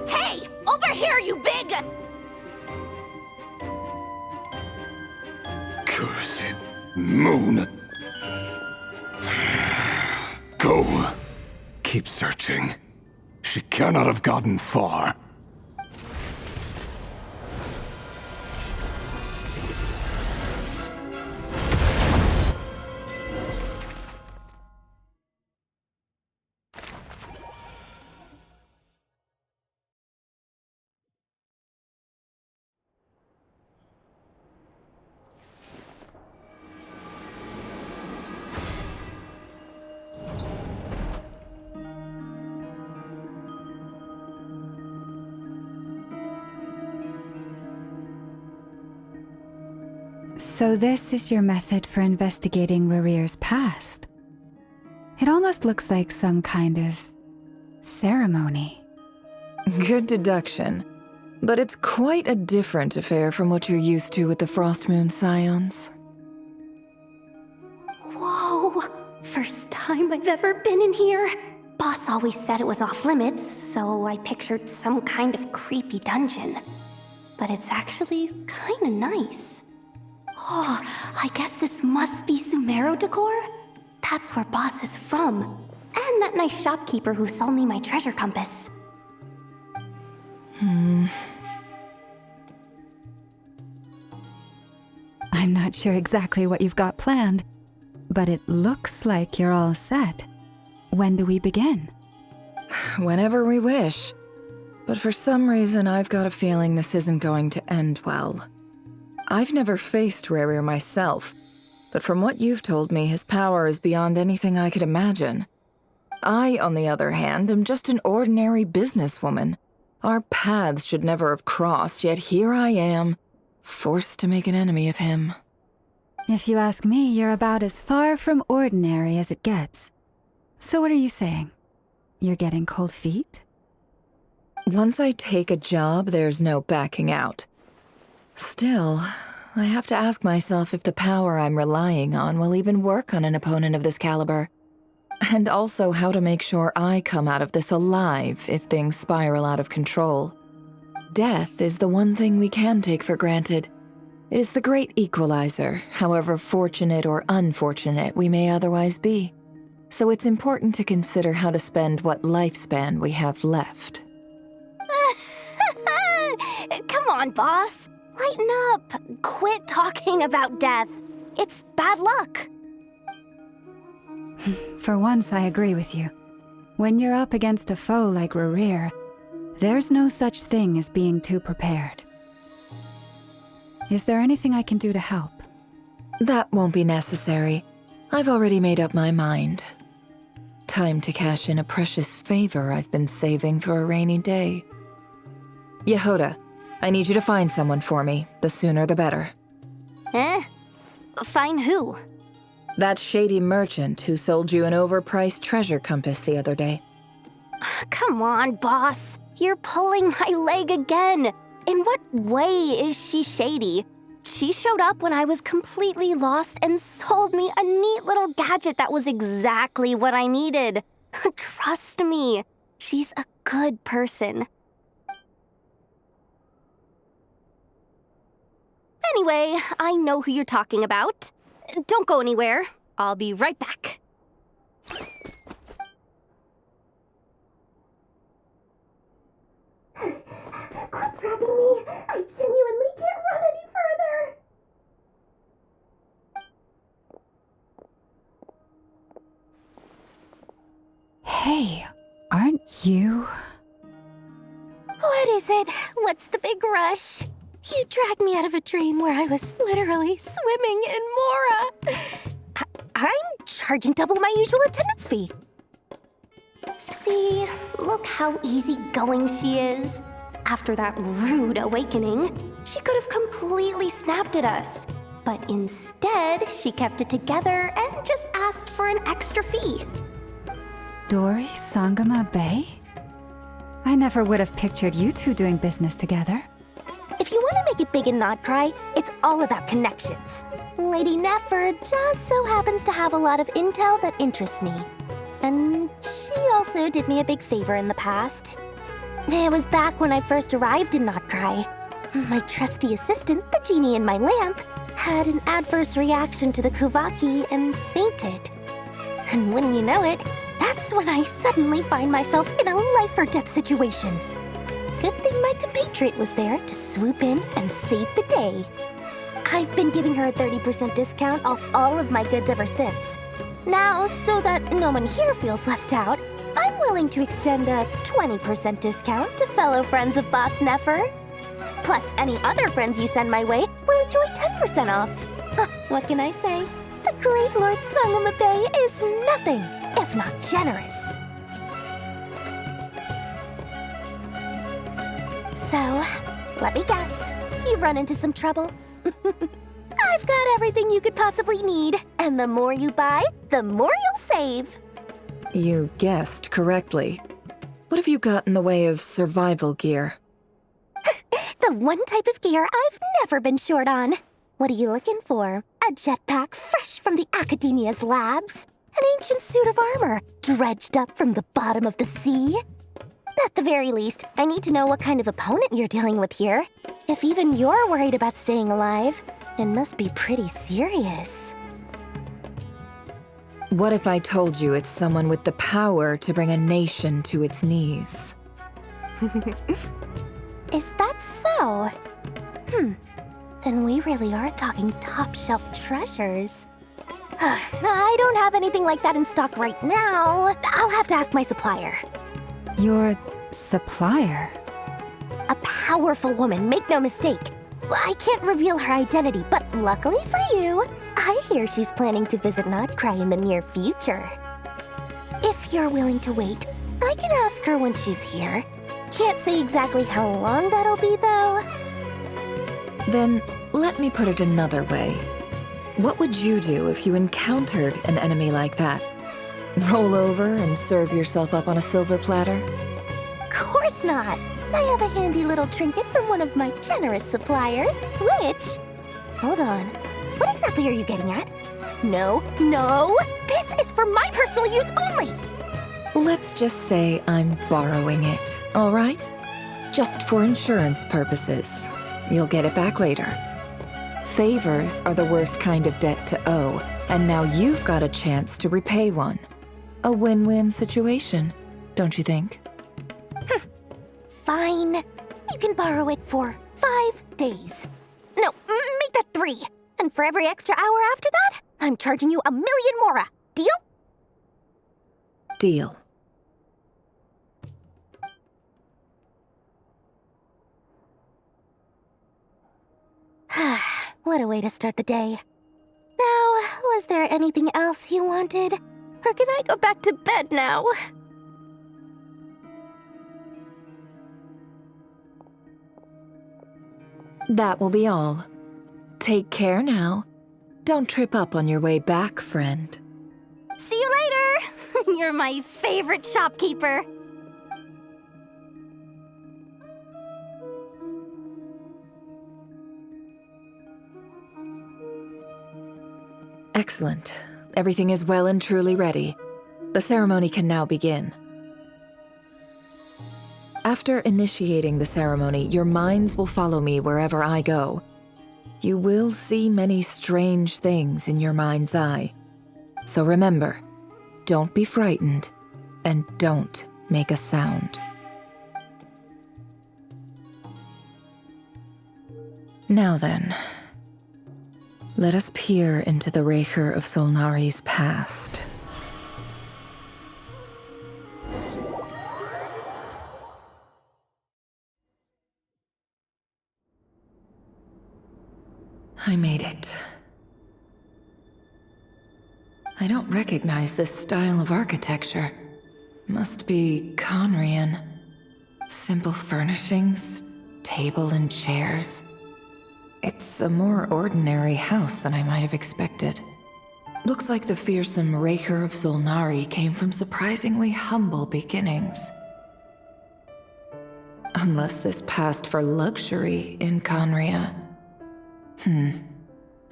Hey! Over here, you big... Cursed moon. Go. Keep searching. She cannot have gotten far. So this is your method for investigating Rarir's past. It almost looks like some kind of ceremony. Good deduction. But it's quite a different affair from what you're used to with the Frost Moon Scions. Whoa! First time I've ever been in here. Boss always said it was off limits, so I pictured some kind of creepy dungeon. But it's actually kinda nice. Oh, I guess this must be Sumero decor? That's where Boss is from. And that nice shopkeeper who sold me my treasure compass. I'm not sure exactly what you've got planned, but it looks like you're all set. When do we begin? Whenever we wish. But for some reason, I've got a feeling this isn't going to end well. I've never faced Rarir myself, but from what you've told me, his power is beyond anything I could imagine. I, on the other hand, am just an ordinary businesswoman. Our paths should never have crossed, yet here I am, forced to make an enemy of him. If you ask me, you're about as far from ordinary as it gets. So what are you saying? You're getting cold feet? Once I take a job, there's no backing out. Still, I have to ask myself if the power I'm relying on will even work on an opponent of this caliber. And also how to make sure I come out of this alive if things spiral out of control. Death is the one thing we can take for granted. It is the great equalizer, however fortunate or unfortunate we may otherwise be. So it's important to consider how to spend what lifespan we have left. Come on, boss. Lighten up. Quit talking about death. It's bad luck. For once, I agree with you. When you're up against a foe like Rarir, there's no such thing as being too prepared. Is there anything I can do to help? That won't be necessary. I've already made up my mind. Time to cash in a precious favor I've been saving for a rainy day. Yehoda, I need you to find someone for me. The sooner the better. Find who? That shady merchant who sold you an overpriced treasure compass the other day. Come on, boss. You're pulling my leg again. In what way is she shady? She showed up when I was completely lost and sold me a neat little gadget that was exactly what I needed. Trust me, she's a good person. Anyway, I know who you're talking about. Don't go anywhere. I'll be right back. Quit dragging me. I genuinely can't run any further. Hey, aren't you? What is it? What's the big rush? You dragged me out of a dream where I was literally swimming in Mora. I'm charging double my usual attendance fee. See, look how easygoing she is. After that rude awakening, she could have completely snapped at us. But instead, she kept it together and just asked for an extra fee. Dori Sangama Bay? I never would have pictured you two doing business together. If you want to make it big in Nodcry, it's all about connections. Lady Nefer just so happens to have a lot of intel that interests me. And she also did me a big favor in the past. It was back when I first arrived in Nodcry. My trusty assistant, the genie in my lamp, had an adverse reaction to the Kuvaki and fainted. And wouldn't you know it, that's when I suddenly find myself in a life-or-death situation. Good thing my compatriot was there to swoop in and save the day. I've been giving her a 30% discount off all of my goods ever since. Now, so that no one here feels left out, I'm willing to extend a 20% discount to fellow friends of Boss Nefer. Plus, any other friends you send my way will enjoy 10% off. What can I say? The great Lord Sangama Bay is nothing if not generous. So, let me guess. You've run into some trouble? I've got everything you could possibly need. And the more you buy, the more you'll save. You guessed correctly. What have you got in the way of survival gear? The one type of gear I've never been short on. What are you looking for? A jetpack fresh from the Academia's labs? An ancient suit of armor dredged up from the bottom of the sea? At the very least, I need to know what kind of opponent you're dealing with here. If even you're worried about staying alive, it must be pretty serious. What if I told you it's someone with the power to bring a nation to its knees? Is that so? Then we really are talking top-shelf treasures. I don't have anything like that in stock right now. I'll have to ask my supplier. Your supplier? A powerful woman, make no mistake. I can't reveal her identity, but luckily for you, I hear she's planning to visit Nodcry in the near future. If you're willing to wait, I can ask her when she's here. Can't say exactly how long that'll be, though. Then, let me put it another way. What would you do if you encountered an enemy like that? Roll over and serve yourself up on a silver platter? Course not! I have a handy little trinket from one of my generous suppliers, which... Hold on. What exactly are you getting at? No! This is for my personal use only! Let's just say I'm borrowing it, all right? Just for insurance purposes. You'll get it back later. Favors are the worst kind of debt to owe, and now you've got a chance to repay one. A win-win situation, don't you think? Fine. You can borrow it for 5 days. No, make that 3. And for every extra hour after that, I'm charging you 1 million mora. Deal? Deal. What a way to start the day. Now, was there anything else you wanted? Or can I go back to bed now? That will be all. Take care now. Don't trip up on your way back, friend. See you later! You're my favorite shopkeeper. Excellent. Everything is well and truly ready. The ceremony can now begin. After initiating the ceremony, your minds will follow me wherever I go. You will see many strange things in your mind's eye. So remember, don't be frightened, and don't make a sound. Now then, let us peer into the Raker of Solnari's past. I made it. I don't recognize this style of architecture. Must be Conrian. Simple furnishings, table and chairs. It's a more ordinary house than I might have expected. Looks like the fearsome Raker of Solnari came from surprisingly humble beginnings. Unless this passed for luxury in Conria.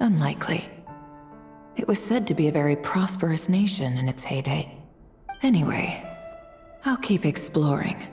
Unlikely. It was said to be a very prosperous nation in its heyday. Anyway, I'll keep exploring.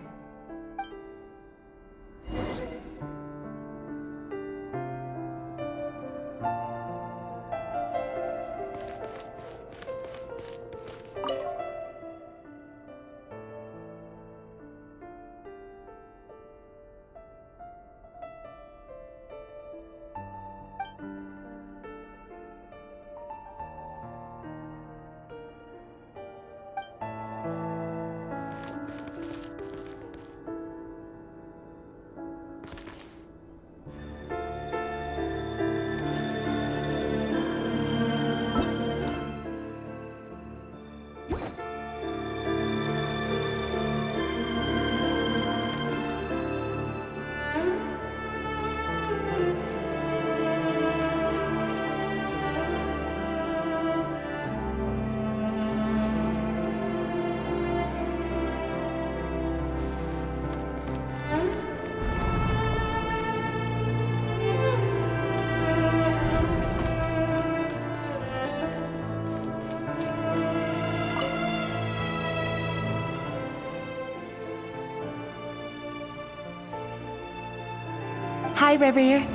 Hi, Rivier.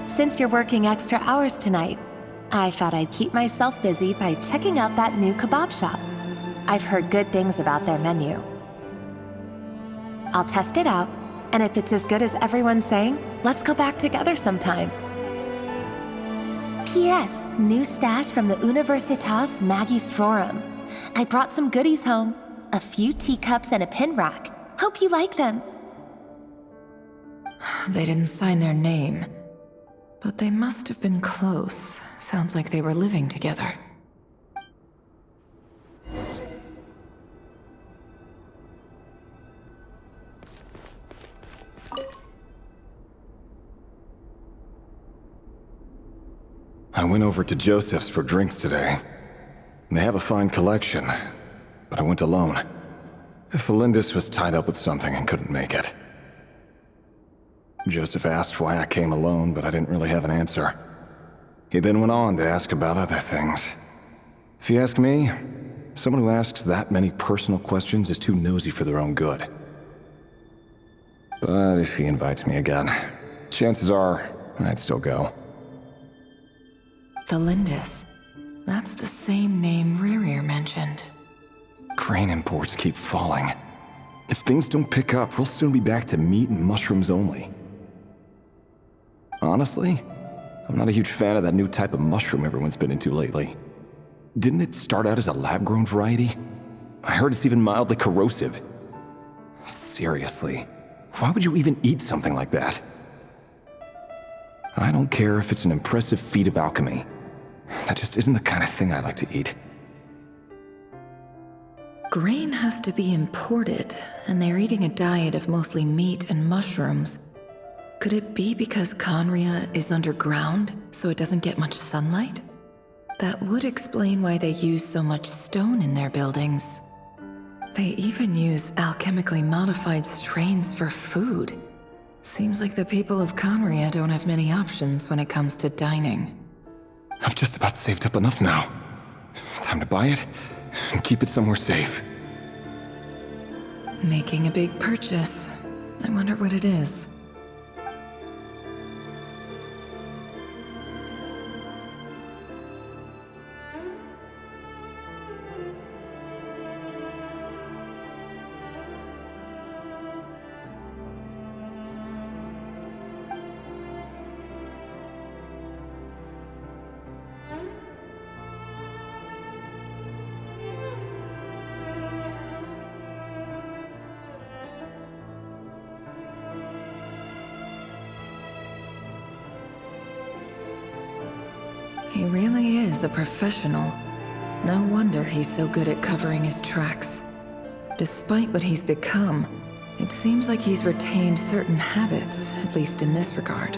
Since you're working extra hours tonight, I thought I'd keep myself busy by checking out that new kebab shop. I've heard good things about their menu. I'll test it out, and if it's as good as everyone's saying, let's go back together sometime. P.S. New stash from the Universitas Magistrorum. I brought some goodies home. A few teacups and a pin rack. Hope you like them. They didn't sign their name, but they must have been close. Sounds like they were living together. I went over to Joseph's for drinks today. They have a fine collection, but I went alone. Felindis was tied up with something and couldn't make it. Joseph asked why I came alone, but I didn't really have an answer. He then went on to ask about other things. If you ask me, someone who asks that many personal questions is too nosy for their own good. But if he invites me again, chances are I'd still go. Felindis. That's the same name Ririr mentioned. Grain imports keep falling. If things don't pick up, we'll soon be back to meat and mushrooms only. Honestly, I'm not a huge fan of that new type of mushroom everyone's been into lately. Didn't it start out as a lab-grown variety? I heard it's even mildly corrosive. Seriously, why would you even eat something like that? I don't care if it's an impressive feat of alchemy. That just isn't the kind of thing I like to eat. Grain has to be imported, and they're eating a diet of mostly meat and mushrooms. Could it be because Conria is underground, so it doesn't get much sunlight? That would explain why they use so much stone in their buildings. They even use alchemically modified strains for food. Seems like the people of Conria don't have many options when it comes to dining. I've just about saved up enough now. Time to buy it and keep it somewhere safe. Making a big purchase. I wonder what it is. He really is a professional. No wonder he's so good at covering his tracks. Despite what he's become, it seems like he's retained certain habits, at least in this regard.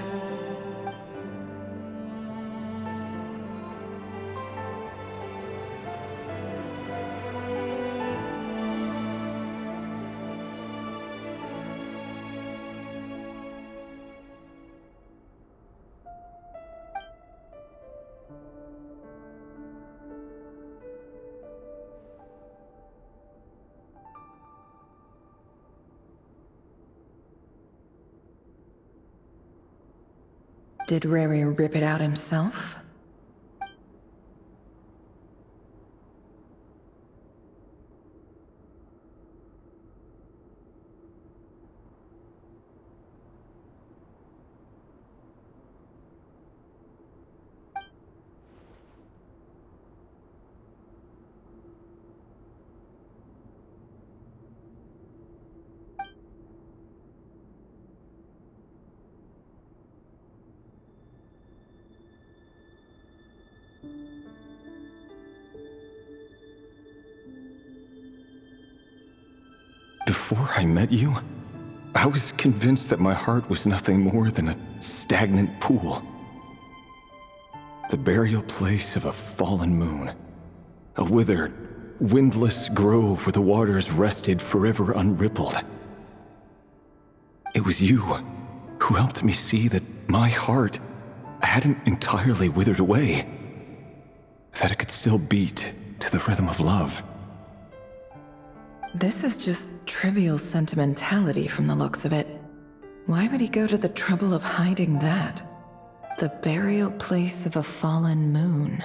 Did Rary rip it out himself? Before I met you, I was convinced that my heart was nothing more than a stagnant pool. The burial place of a fallen moon. A withered, windless grove where the waters rested forever unrippled. It was you who helped me see that my heart hadn't entirely withered away. That it could still beat to the rhythm of love. This is just trivial sentimentality from the looks of it. Why would he go to the trouble of hiding that? The burial place of a fallen moon.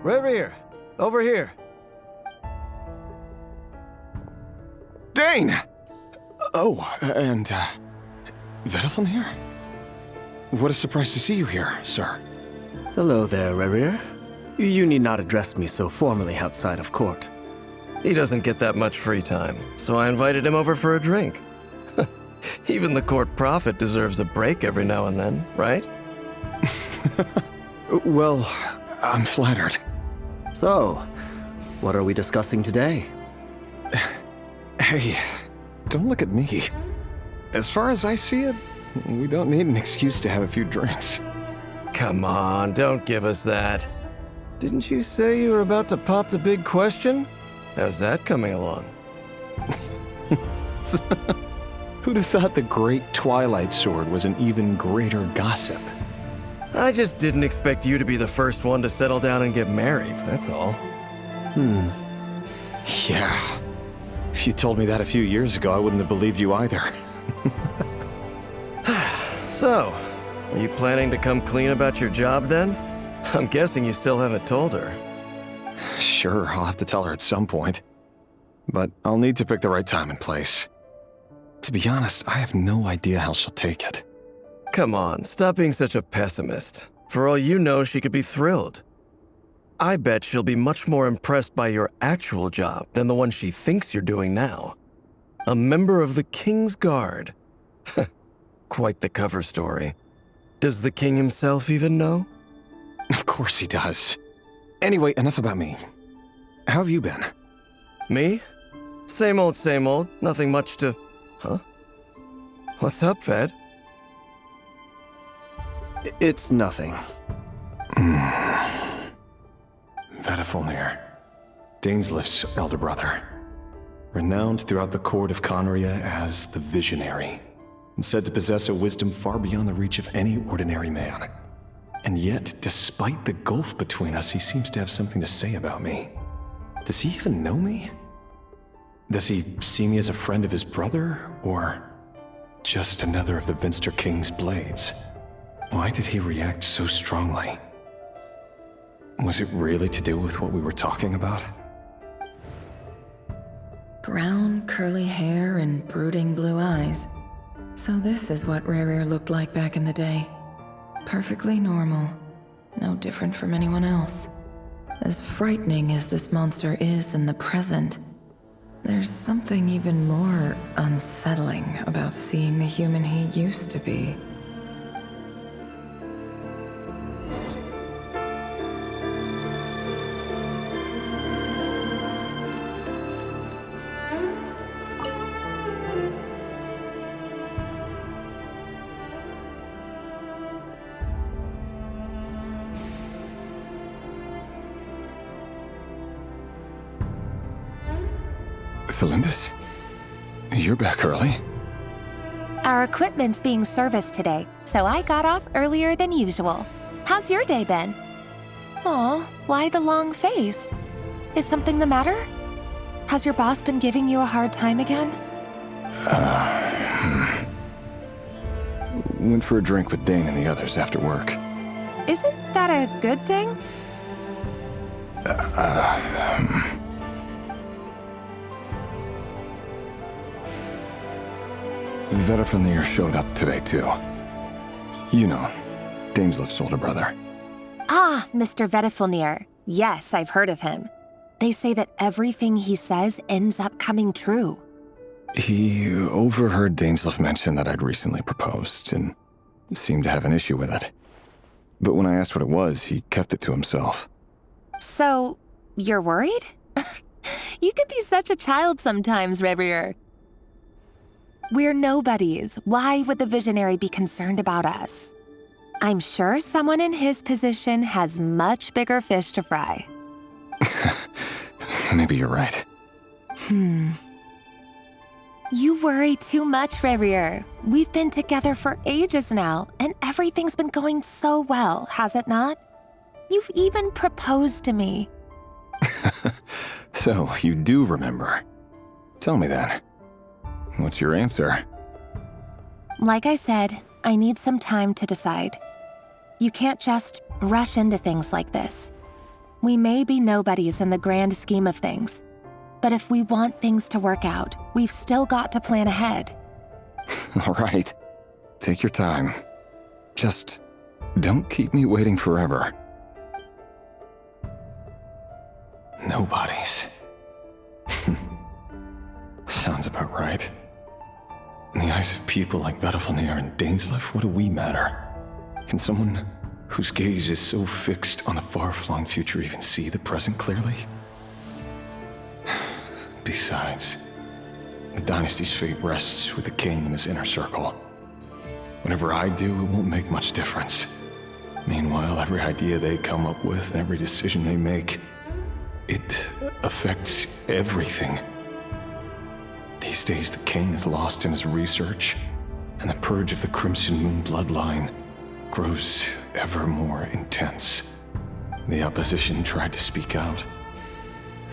Reverie, over here. Dane! Oh, and, Vedafin here? What a surprise to see you here, sir. Hello there, Reverie. You need not address me so formally outside of court. He doesn't get that much free time, so I invited him over for a drink. Even the court prophet deserves a break every now and then, right? Well, I'm flattered. So, what are we discussing today? Hey, don't look at me. As far as I see it, we don't need an excuse to have a few drinks. Come on, don't give us that. Didn't you say you were about to pop the big question? How's that coming along? Who'd have thought the great Twilight Sword was an even greater gossip? I just didn't expect you to be the first one to settle down and get married, that's all. Yeah. If you told me that a few years ago, I wouldn't have believed you either. So, are you planning to come clean about your job then? I'm guessing you still haven't told her. Sure, I'll have to tell her at some point. But I'll need to pick the right time and place. To be honest, I have no idea how she'll take it. Come on, stop being such a pessimist. For all you know, she could be thrilled. I bet she'll be much more impressed by your actual job than the one she thinks you're doing now. A member of the King's Guard. Quite the cover story. Does the king himself even know? Of course he does. Anyway, enough about me. How have you been? Me? Same old, nothing much to... Huh? What's up, Ved? It's nothing. Vedafilnir, Dainslift's elder brother. Renowned throughout the court of Conria as the Visionary, and said to possess a wisdom far beyond the reach of any ordinary man. And yet, despite the gulf between us, he seems to have something to say about me. Does he even know me? Does he see me as a friend of his brother, or just another of the Vinster King's blades? Why did he react so strongly? Was it really to do with what we were talking about? Brown, curly hair and brooding blue eyes. So this is what Rare looked like back in the day. Perfectly normal. No different from anyone else. As frightening as this monster is in the present, There's something even more unsettling about seeing the human he used to be. Felindis? You're back early? Our equipment's being serviced today, so I got off earlier than usual. How's your day been? Aw, why the long face? Is something the matter? Has your boss been giving you a hard time again? Went for a drink with Dane and the others after work. Isn't that a good thing? Vedifnir showed up today, too. You know, Daneslif's older brother. Ah, Mr. Vedifnir. Yes, I've heard of him. They say that everything he says ends up coming true. He overheard Daneslif mention that I'd recently proposed, and seemed to have an issue with it. But when I asked what it was, he kept it to himself. So, you're worried? You can be such a child sometimes, Reverie. We're nobodies. Why would the Visionary be concerned about us? I'm sure someone in his position has much bigger fish to fry. Maybe you're right. You worry too much, Reverie. We've been together for ages now, and everything's been going so well, has it not? You've even proposed to me. So, you do remember. Tell me then. What's your answer? Like I said, I need some time to decide. You can't just rush into things like this. We may be nobodies in the grand scheme of things, but if we want things to work out, we've still got to plan ahead. All right. Take your time. Just don't keep me waiting forever. Nobodies. Sounds about right. In the eyes of people like Vedifnir and Daneslif, what do we matter? Can someone whose gaze is so fixed on a far-flung future even see the present clearly? Besides, the dynasty's fate rests with the king and his inner circle. Whatever I do, it won't make much difference. Meanwhile, every idea they come up with and every decision they make, it affects everything. These days, the king is lost in his research, and the purge of the Crimson Moon bloodline grows ever more intense. The opposition tried to speak out,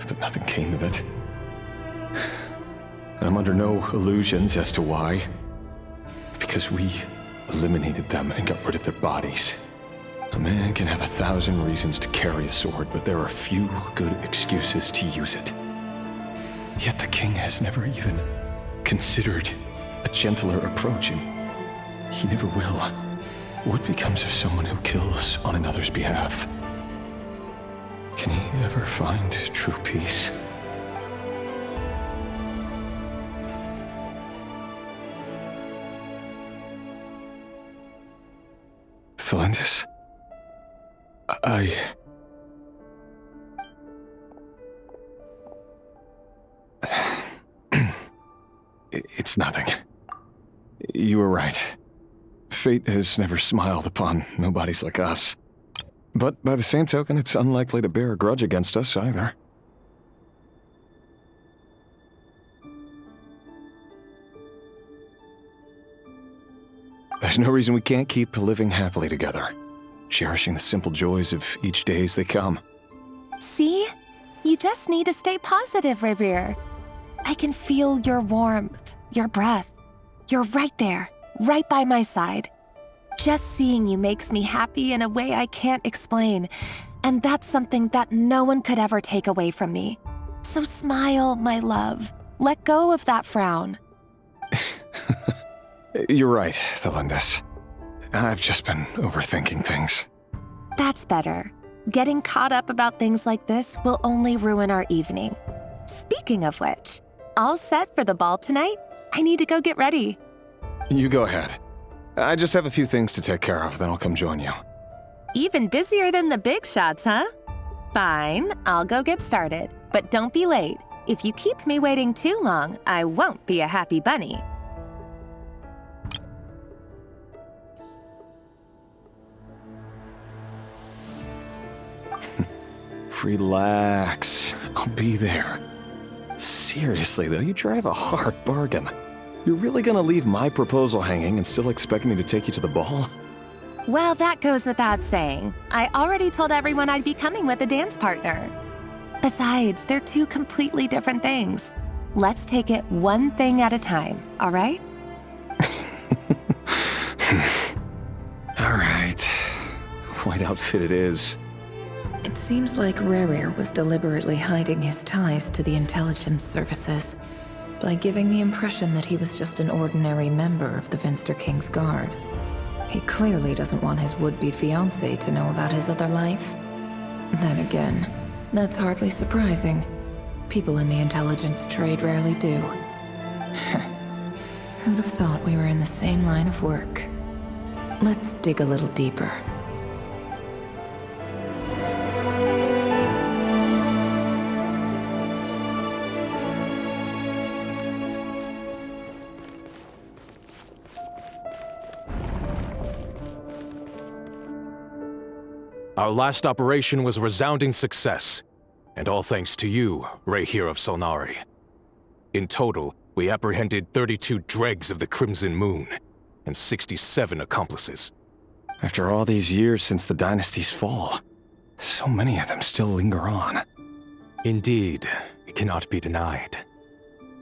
but nothing came of it. And I'm under no illusions as to why. Because we eliminated them and got rid of their bodies. A man can have 1,000 reasons to carry a sword, but there are few good excuses to use it. Yet the king has never even considered a gentler approach, and he never will. What becomes of someone who kills on another's behalf? Can he ever find true peace? Felindis? It's nothing. You were right. Fate has never smiled upon nobodies like us. But by the same token, it's unlikely to bear a grudge against us either. There's no reason we can't keep living happily together, cherishing the simple joys of each day as they come. See? You just need to stay positive, Reverie. I can feel your warmth, your breath. You're right there, right by my side. Just seeing you makes me happy in a way I can't explain, and that's something that no one could ever take away from me. So smile, my love. Let go of that frown. You're right, Felindis. I've just been overthinking things. That's better. Getting caught up about things like this will only ruin our evening. Speaking of which, all set for the ball tonight? I need to go get ready. You go ahead. I just have a few things to take care of, then I'll come join you. Even busier than the big shots, huh? Fine, I'll go get started. But don't be late. If you keep me waiting too long, I won't be a happy bunny. Relax. I'll be there. Seriously, though, you drive a hard bargain. You're really gonna leave my proposal hanging and still expect me to take you to the ball? Well, that goes without saying. I already told everyone I'd be coming with a dance partner. Besides, they're two completely different things. Let's take it one thing at a time, all right? All right. White outfit it is. It seems like Rerir was deliberately hiding his ties to the intelligence services by giving the impression that he was just an ordinary member of the Vinster King's Guard. He clearly doesn't want his would-be fiancée to know about his other life. Then again, that's hardly surprising. People in the intelligence trade rarely do. Who'd have thought we were in the same line of work? Let's dig a little deeper. Our last operation was a resounding success, and all thanks to you, Rahier of Solnari. In total, we apprehended 32 dregs of the Crimson Moon, and 67 accomplices. After all these years since the dynasty's fall, so many of them still linger on. Indeed, it cannot be denied.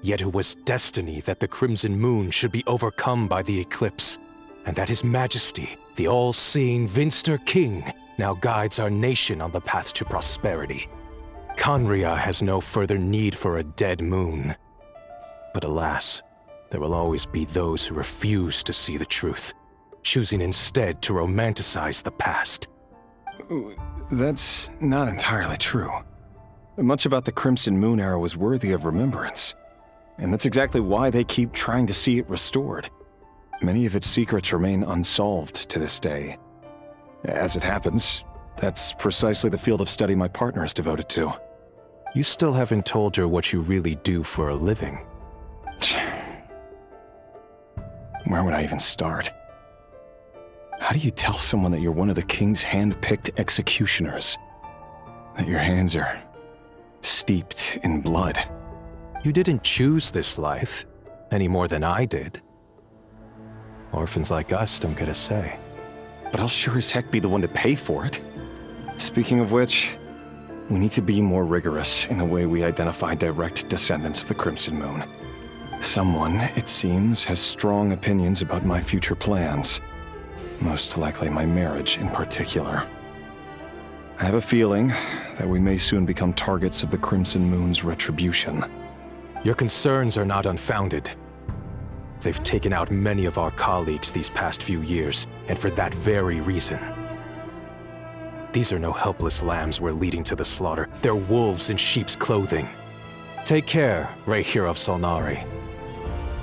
Yet it was destiny that the Crimson Moon should be overcome by the eclipse, and that His Majesty, the all-seeing Vinster King, now guides our nation on the path to prosperity. Conria has no further need for a dead moon. But alas, there will always be those who refuse to see the truth, choosing instead to romanticize the past. That's not entirely true. Much about the Crimson Moon era was worthy of remembrance, and that's exactly why they keep trying to see it restored. Many of its secrets remain unsolved to this day. As it happens, that's precisely the field of study my partner is devoted to. You still haven't told her what you really do for a living. Where would I even start? How do you tell someone that you're one of the king's hand-picked executioners? That your hands are steeped in blood? You didn't choose this life, any more than I did. Orphans like us don't get a say. But I'll sure as heck be the one to pay for it. Speaking of which, we need to be more rigorous in the way we identify direct descendants of the Crimson Moon. Someone, it seems, has strong opinions about my future plans. Most likely my marriage in particular. I have a feeling that we may soon become targets of the Crimson Moon's retribution. Your concerns are not unfounded. They've taken out many of our colleagues these past few years, and for that very reason. These are no helpless lambs we're leading to the slaughter. They're wolves in sheep's clothing. Take care, Rahier of Solnari.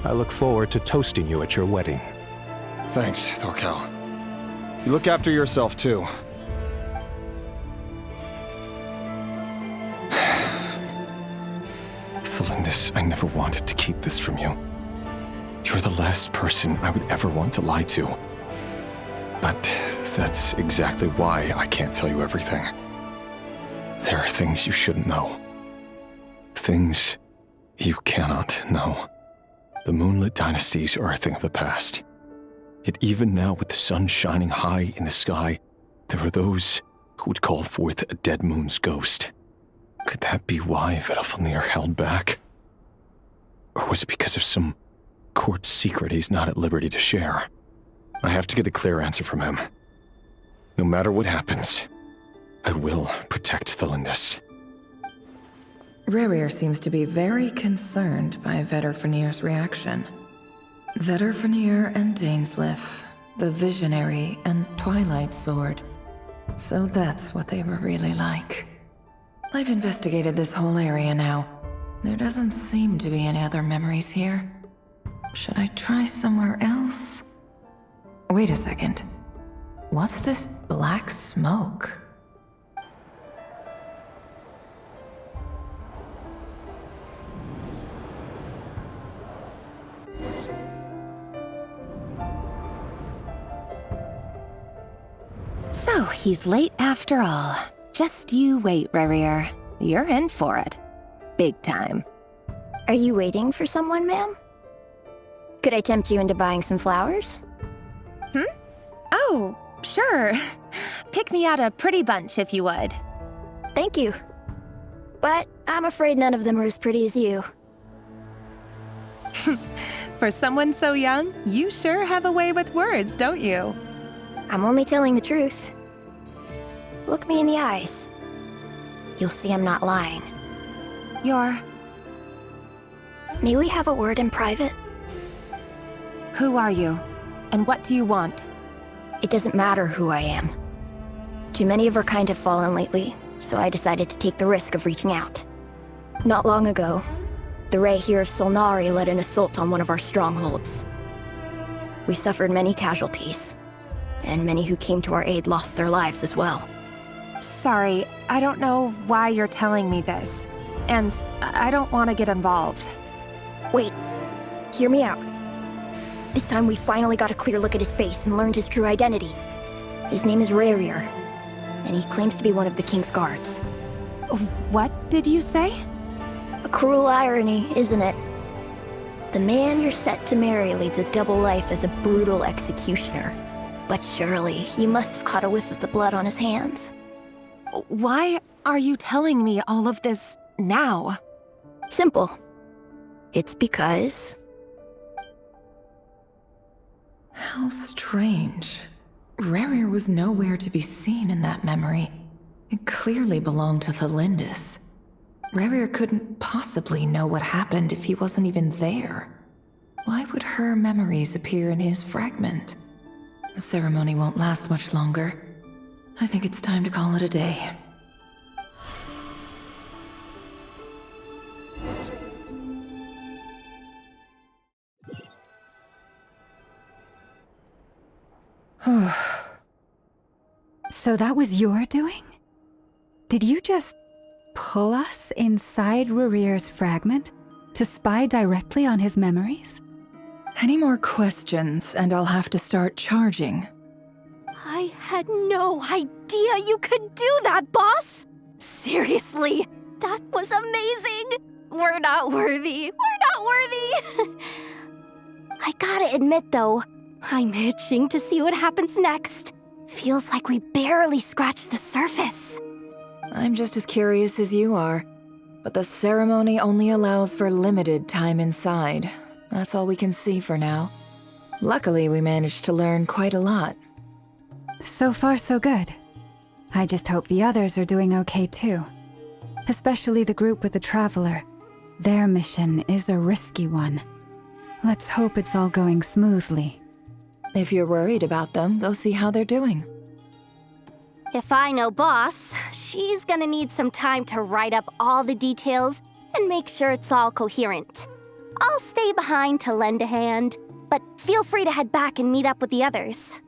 I look forward to toasting you at your wedding. Thanks, Thorkel. You look after yourself, too. Thelindis, I never wanted to keep this from you. You're the last person I would ever want to lie to. But that's exactly why I can't tell you everything. There are things you shouldn't know. Things you cannot know. The moonlit dynasties are a thing of the past. Yet even now, with the sun shining high in the sky, there are those who would call forth a dead moon's ghost. Could that be why Vedalfnir held back? Or was it because of some court secret he's not at liberty to share? I have to get a clear answer from him. No matter what happens, I will protect Thelindis. Rerir seems to be very concerned by Vedalfnir's reaction. Vedalfnir and Dainsleif, the Visionary and Twilight Sword. So that's what they were really like. I've investigated this whole area now. There doesn't seem to be any other memories here. Should I try somewhere else? Wait a second. What's this black smoke? So, he's late after all. Just you wait, Rerir. You're in for it. Big time. Are you waiting for someone, ma'am? Could I tempt you into buying some flowers? Oh, sure. Pick me out a pretty bunch if you would. Thank you. But I'm afraid none of them are as pretty as you. For someone so young, you sure have a way with words, don't you? I'm only telling the truth. Look me in the eyes. You'll see I'm not lying. May we have a word in private? Who are you? And what do you want? It doesn't matter who I am. Too many of our kind have fallen lately, so I decided to take the risk of reaching out. Not long ago, the Ray here of Solnari led an assault on one of our strongholds. We suffered many casualties, and many who came to our aid lost their lives as well. Sorry, I don't know why you're telling me this. And I don't want to get involved. Wait, hear me out. This time we finally got a clear look at his face and learned his true identity. His name is Rerir, and he claims to be one of the King's guards. What did you say? A cruel irony, isn't it? The man you're set to marry leads a double life as a brutal executioner. But surely, you must have caught a whiff of the blood on his hands. Why are you telling me all of this now? Simple. It's because... How strange. Rerir was nowhere to be seen in that memory. It clearly belonged to Thelindis. Rerir couldn't possibly know what happened if he wasn't even there. Why would her memories appear in his fragment? The ceremony won't last much longer. I think it's time to call it a day. So that was your doing? Did you just pull us inside Rerir's fragment to spy directly on his memories? Any more questions, and I'll have to start charging. I had no idea you could do that, boss! Seriously, that was amazing! We're not worthy. We're not worthy! I gotta admit, though, I'm itching to see what happens next. Feels like we barely scratched the surface. I'm just as curious as you are, but the ceremony only allows for limited time inside. That's all we can see for now. Luckily, we managed to learn quite a lot. So far, so good. I just hope the others are doing okay too. Especially the group with the Traveler. Their mission is a risky one. Let's hope it's all going smoothly. If you're worried about them, go see how they're doing. If I know Boss, she's gonna need some time to write up all the details and make sure it's all coherent. I'll stay behind to lend a hand, but feel free to head back and meet up with the others.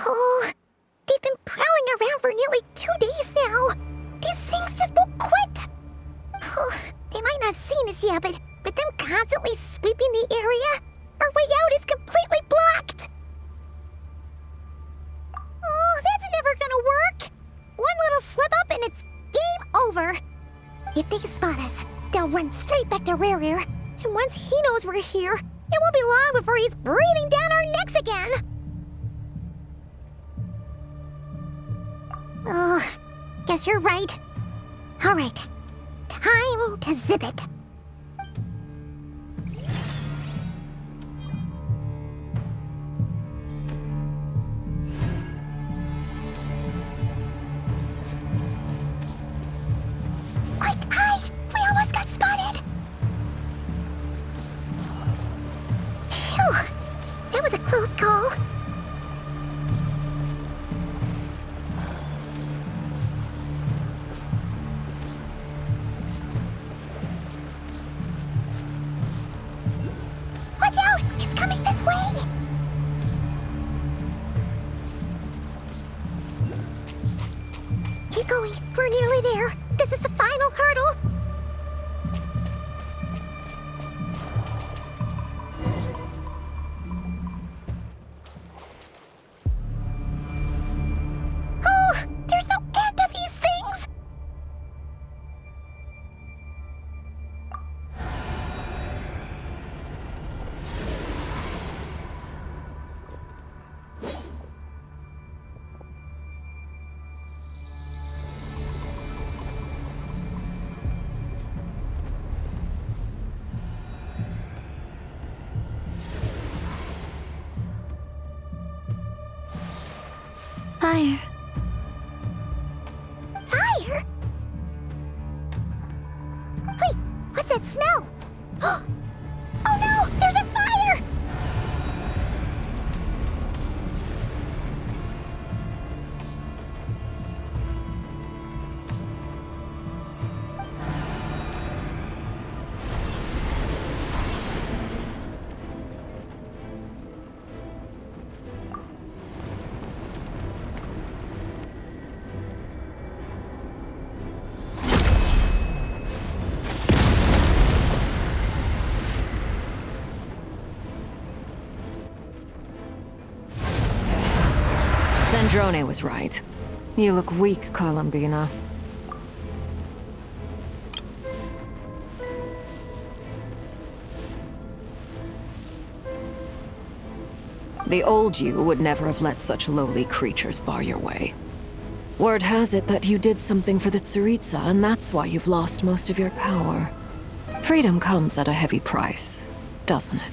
Oh, they've been prowling around for nearly 2 days now. These things just won't quit. Oh, they might not have seen us yet, but them constantly sweeping the area, our way out is completely blocked. Oh, that's never gonna work. One little slip up and it's game over. If they spot us, they'll run straight back to Rerir. And once he knows we're here, it won't be long before he's breathing down our necks again. Oh, guess you're right. All right, time to zip it. Quick, hide! We almost got spotted! Keep going. We're nearly there. This is the final hurdle. Oh, there's no end to these things. Fire. Fire? Wait, what's that smell? Oh no, there's a fire! Sandrone was right. You look weak, Columbina. The old you would never have let such lowly creatures bar your way. Word has it that you did something for the Tsaritsa, and that's why you've lost most of your power. Freedom comes at a heavy price, doesn't it?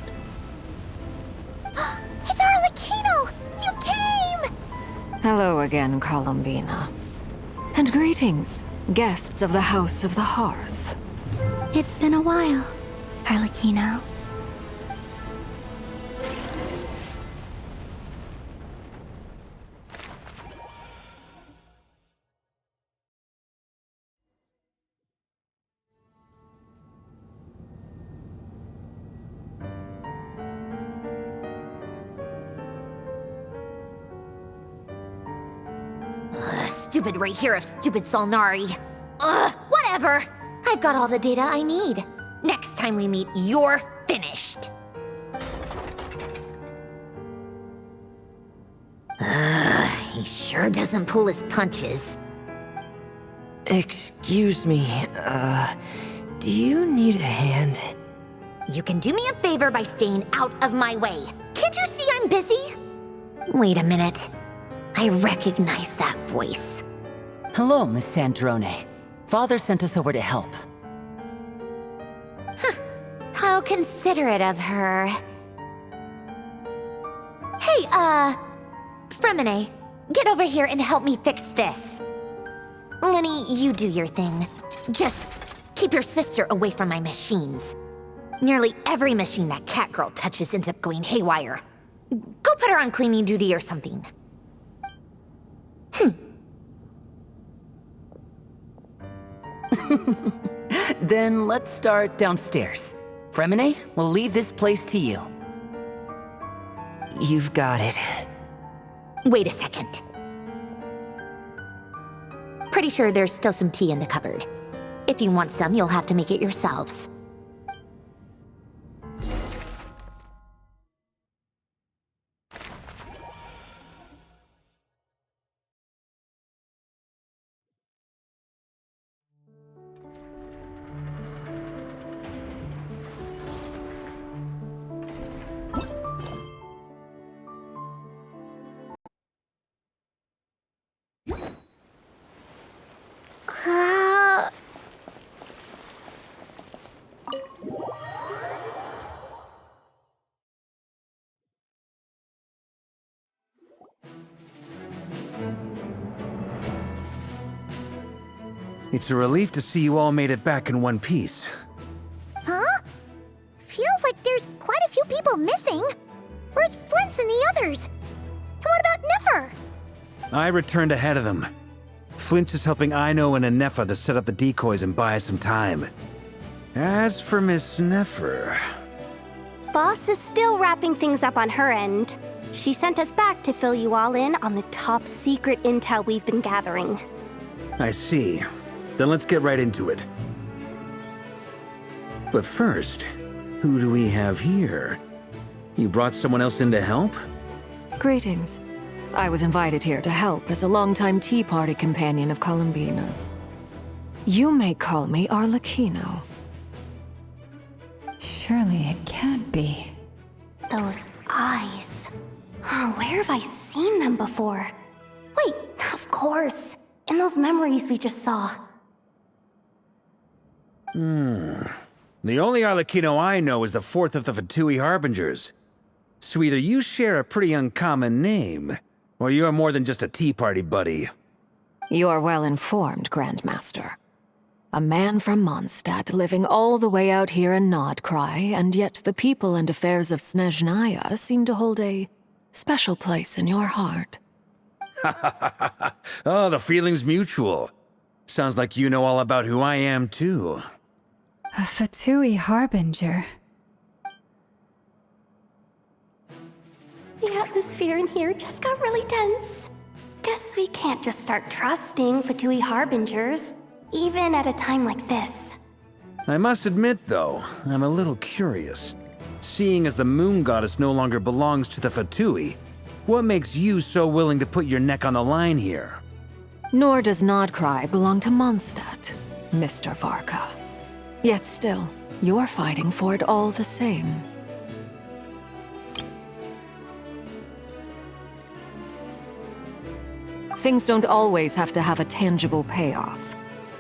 It's Arlecchino! You came! Hello again, Columbina. And greetings, guests of the House of the Hearth. It's been a while, Arlecchino. Stupid right here of stupid Solnari. Ugh, whatever. I've got all the data I need. Next time we meet, you're finished. He sure doesn't pull his punches. Excuse me, do you need a hand? You can do me a favor by staying out of my way. Can't you see I'm busy? Wait a minute. I recognize that voice. Hello, Miss Sandrone. Father sent us over to help. Huh. How considerate of her. Hey, Fremine, get over here and help me fix this. Lenny, you do your thing. Just keep your sister away from my machines. Nearly every machine that cat girl touches ends up going haywire. Go put her on cleaning duty or something. Then let's start downstairs. Fremine, we'll leave this place to you. You've got it. Wait a second. Pretty sure there's still some tea in the cupboard. If you want some, you'll have to make it yourselves. It's a relief to see you all made it back in one piece. Huh? Feels like there's quite a few people missing. Where's Flint's and the others? And what about Nefer? I returned ahead of them. Flint is helping Aino and Anefa to set up the decoys and buy us some time. As for Miss Nefer... Boss is still wrapping things up on her end. She sent us back to fill you all in on the top secret intel we've been gathering. I see. Then let's get right into it. But first, who do we have here? You brought someone else in to help? Greetings. I was invited here to help as a longtime Tea Party companion of Columbina's. You may call me Arlecchino. Surely it can't be. Those eyes. Oh, where have I seen them before? Wait, of course. In those memories we just saw. The only Arlecchino I know is the fourth of the Fatui Harbingers. So either you share a pretty uncommon name, or you're more than just a Tea Party buddy. You are well informed, Grandmaster. A man from Mondstadt living all the way out here in Nodcry, and yet the people and affairs of Snezhnaya seem to hold a special place in your heart. Oh, the feeling's mutual. Sounds like you know all about who I am, too. A Fatui Harbinger. The atmosphere in here just got really tense. Guess we can't just start trusting Fatui Harbingers, even at a time like this. I must admit, though, I'm a little curious. Seeing as the Moon Goddess no longer belongs to the Fatui, what makes you so willing to put your neck on the line here? Nor does Nodcry belong to Mondstadt, Mr. Varka. Yet still, you're fighting for it all the same. Things don't always have to have a tangible payoff.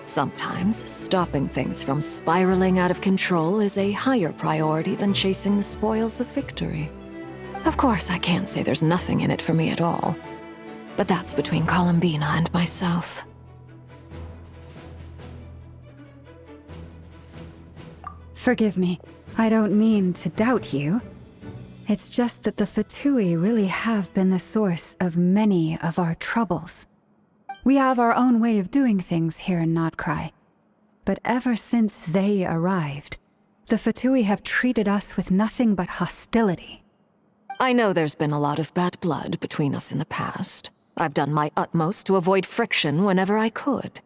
Sometimes, stopping things from spiraling out of control is a higher priority than chasing the spoils of victory. Of course, I can't say there's nothing in it for me at all. But that's between Columbina and myself. Forgive me. I don't mean to doubt you. It's just that the Fatui really have been the source of many of our troubles. We have our own way of doing things here in Nodcry. But ever since they arrived, the Fatui have treated us with nothing but hostility. I know there's been a lot of bad blood between us in the past. I've done my utmost to avoid friction whenever I could.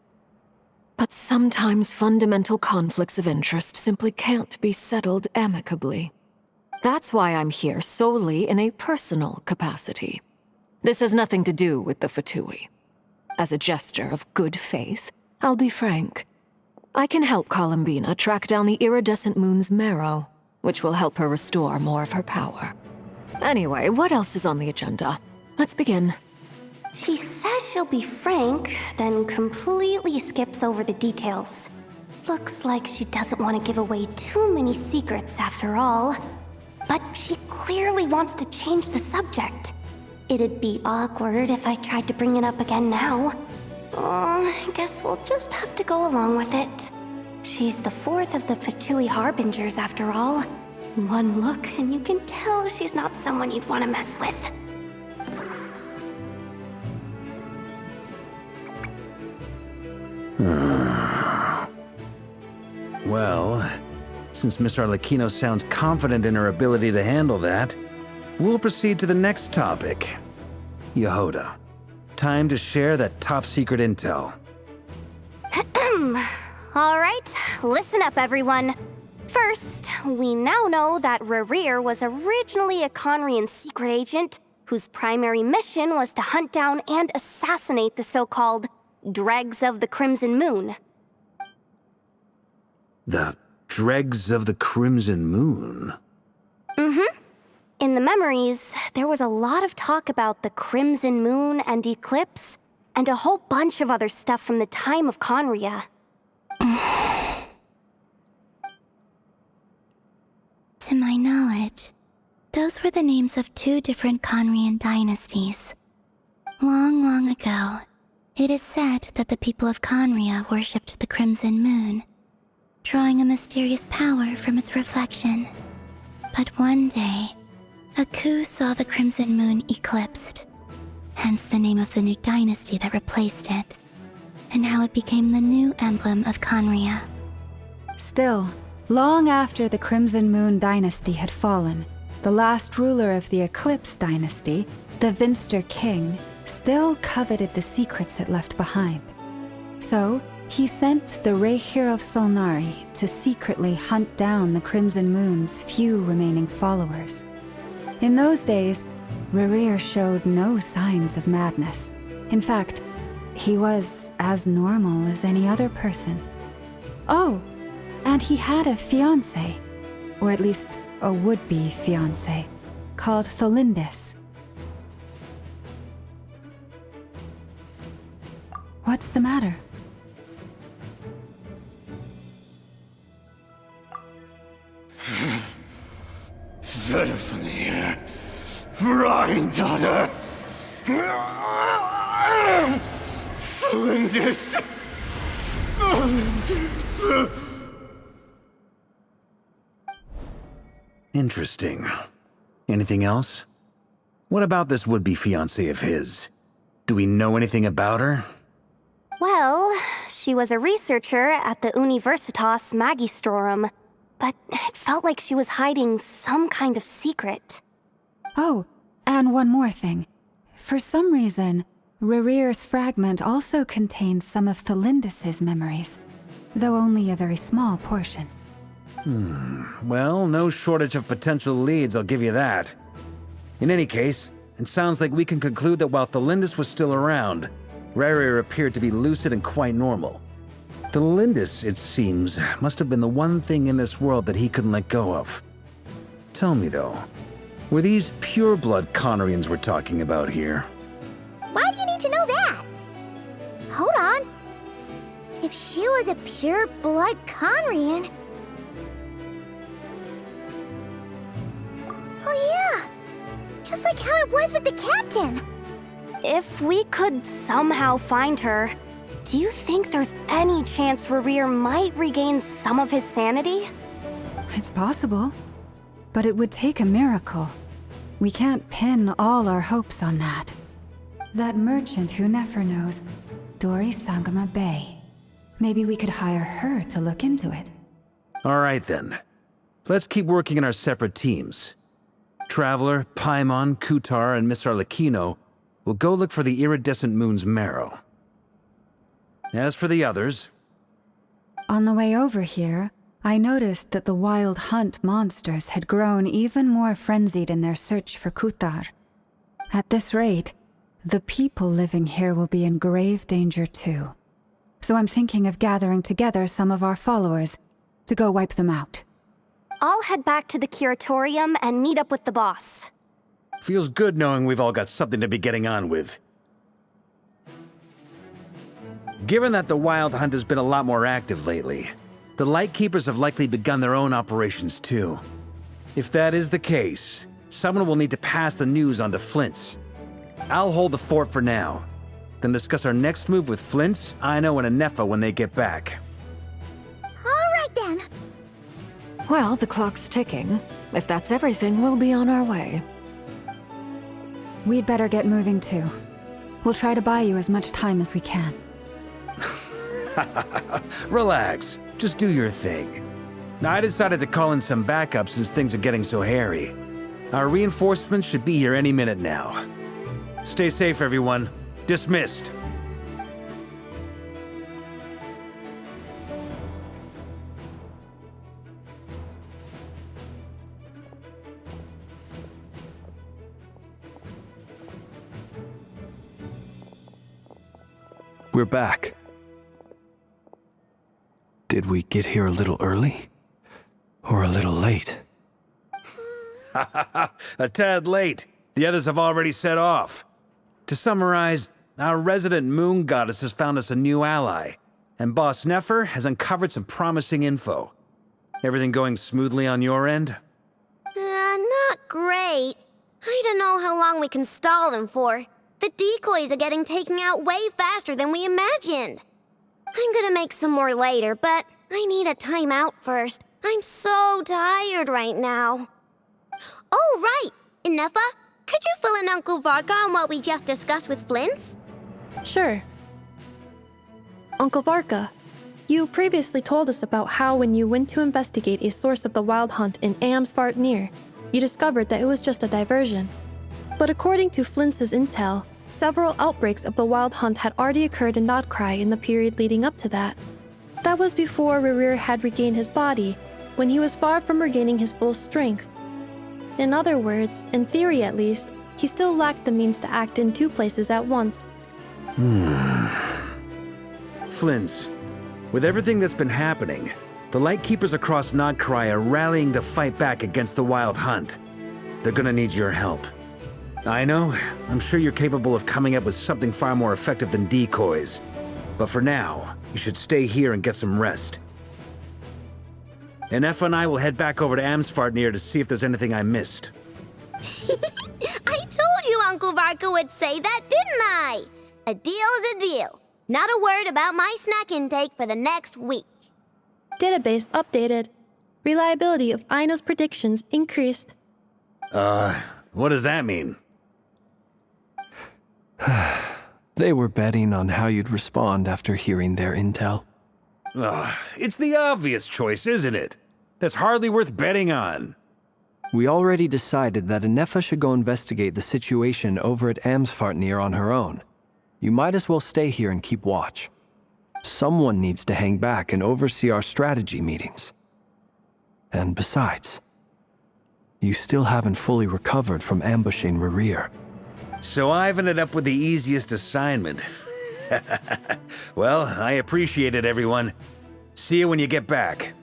But sometimes fundamental conflicts of interest simply can't be settled amicably. That's why I'm here solely in a personal capacity. This has nothing to do with the Fatui. As a gesture of good faith, I'll be frank. I can help Columbina track down the iridescent moon's marrow, which will help her restore more of her power. Anyway, what else is on the agenda? Let's begin. She says she'll be frank, then completely skips over the details. Looks like she doesn't want to give away too many secrets after all. But she clearly wants to change the subject. It'd be awkward if I tried to bring it up again now. I guess we'll just have to go along with it. She's the fourth of the Fatui Harbingers after all. One look and you can tell she's not someone you'd want to mess with. Well, since Miss Arlecchino sounds confident in her ability to handle that, we'll proceed to the next topic. Yehoda, time to share that top-secret intel. All right, listen up, everyone. First, we now know that Rerir was originally a Conrian secret agent whose primary mission was to hunt down and assassinate the so-called Dregs of the Crimson Moon. The Dregs of the Crimson Moon? Mm-hmm. In the memories, there was a lot of talk about the Crimson Moon and Eclipse, and a whole bunch of other stuff from the time of Conria. To my knowledge, those were the names of two different Conrian dynasties. Long, long ago, it is said that the people of Conria worshipped the Crimson Moon, drawing a mysterious power from its reflection. But one day, a coup saw the Crimson Moon eclipsed, hence the name of the new dynasty that replaced it, and how it became the new emblem of Conria. Still, long after the Crimson Moon dynasty had fallen, the last ruler of the Eclipse dynasty, the Vinster King, still coveted the secrets it left behind. So, he sent the Rehir of Solnari to secretly hunt down the Crimson Moon's few remaining followers. In those days, Rerir showed no signs of madness. In fact, he was as normal as any other person. Oh, and he had a fiancé, or at least a would-be fiancé, called Tholindis. What's the matter? Verfnir, Freindaughter, Flinders, Flinders. Interesting. Anything else? What about this would-be fiancé of his? Do we know anything about her? Well, she was a researcher at the Universitas Magistrorum, but it felt like she was hiding some kind of secret. Oh, and one more thing. For some reason, Rerir's fragment also contains some of Tholindis' memories, though only a very small portion. Well, no shortage of potential leads, I'll give you that. In any case, it sounds like we can conclude that while Tholindis was still around, Rerir appeared to be lucid and quite normal. Tholindis, it seems, must have been the one thing in this world that he couldn't let go of. Tell me though, were these pure-blood Conorians we're talking about here? Why do you need to know that? Hold on. If she was a pure-blood Conrian... Oh yeah! Just like how it was with the captain! If we could somehow find her, do you think there's any chance Rerir might regain some of his sanity? It's possible, but it would take a miracle. We can't pin all our hopes on that. That merchant who Nefer knows, Dori Sangama Bay. Maybe we could hire her to look into it. All right then. Let's keep working in our separate teams. Traveler, Paimon, Kutar, and Miss Arlecchino will go look for the iridescent moon's marrow. As for the others... On the way over here, I noticed that the Wild Hunt monsters had grown even more frenzied in their search for Kutar. At this rate, the people living here will be in grave danger too. So I'm thinking of gathering together some of our followers to go wipe them out. I'll head back to the curatorium and meet up with the boss. Feels good knowing we've all got something to be getting on with. Given that the Wild Hunt has been a lot more active lately, the Lightkeepers have likely begun their own operations too. If that is the case, someone will need to pass the news on to Flint's. I'll hold the fort for now, then discuss our next move with Flint's, Aino, and Anefa when they get back. Alright then. Well, the clock's ticking. If that's everything, we'll be on our way. We'd better get moving too. We'll try to buy you as much time as we can. Relax. Just do your thing. I decided to call in some backup since things are getting so hairy. Our reinforcements should be here any minute now. Stay safe, everyone. Dismissed. We're back. Did we get here a little early? Or a little late? A tad late. The others have already set off. To summarize, our resident moon goddess has found us a new ally, and Boss Nefer has uncovered some promising info. Everything going smoothly on your end? Not great. I don't know how long we can stall them for. The decoys are getting taken out way faster than we imagined. I'm gonna make some more later, but I need a timeout first. I'm so tired right now. Oh, right! Inefa, could you fill in Uncle Varka on what we just discussed with Flint's? Sure. Uncle Varka, you previously told us about how when you went to investigate a source of the Wild Hunt in Amsvartnir, you discovered that it was just a diversion. But according to Flint's intel, Several outbreaks of the Wild Hunt had already occurred in Notcry in the period leading up to that. That was before Rerir had regained his body, when he was far from regaining his full strength. In other words, in theory at least, he still lacked the means to act in two places at once. Flins, with everything that's been happening, the Lightkeepers across Notcry are rallying to fight back against the Wild Hunt. They're gonna need your help. I know, I'm sure you're capable of coming up with something far more effective than decoys. But for now, you should stay here and get some rest. And Effa and I will head back over to Amsfartnir to see if there's anything I missed. I told you Uncle Varka would say that, didn't I? A deal's a deal. Not a word about my snack intake for the next week. Database updated. Reliability of Aino's predictions increased. What does that mean? They were betting on how you'd respond after hearing their intel. It's the obvious choice, isn't it? That's hardly worth betting on. We already decided that Anefa should go investigate the situation over at Amsfartnir on her own. You might as well stay here and keep watch. Someone needs to hang back and oversee our strategy meetings. And besides, you still haven't fully recovered from ambushing Rerir. So I've ended up with the easiest assignment. Well, I appreciate it, everyone. See you when you get back.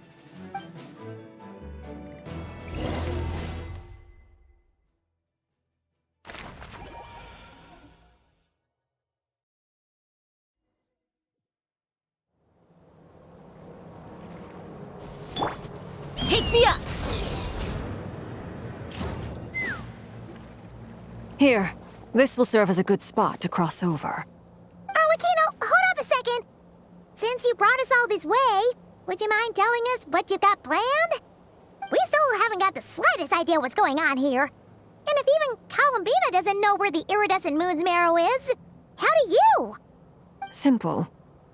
Take me up! Here, this will serve as a good spot to cross over. Arlecchino, hold up a second. Since you brought us all this way, would you mind telling us what you've got planned? We still haven't got the slightest idea what's going on here. And if even Columbina doesn't know where the iridescent moon's marrow is, how do you? Simple.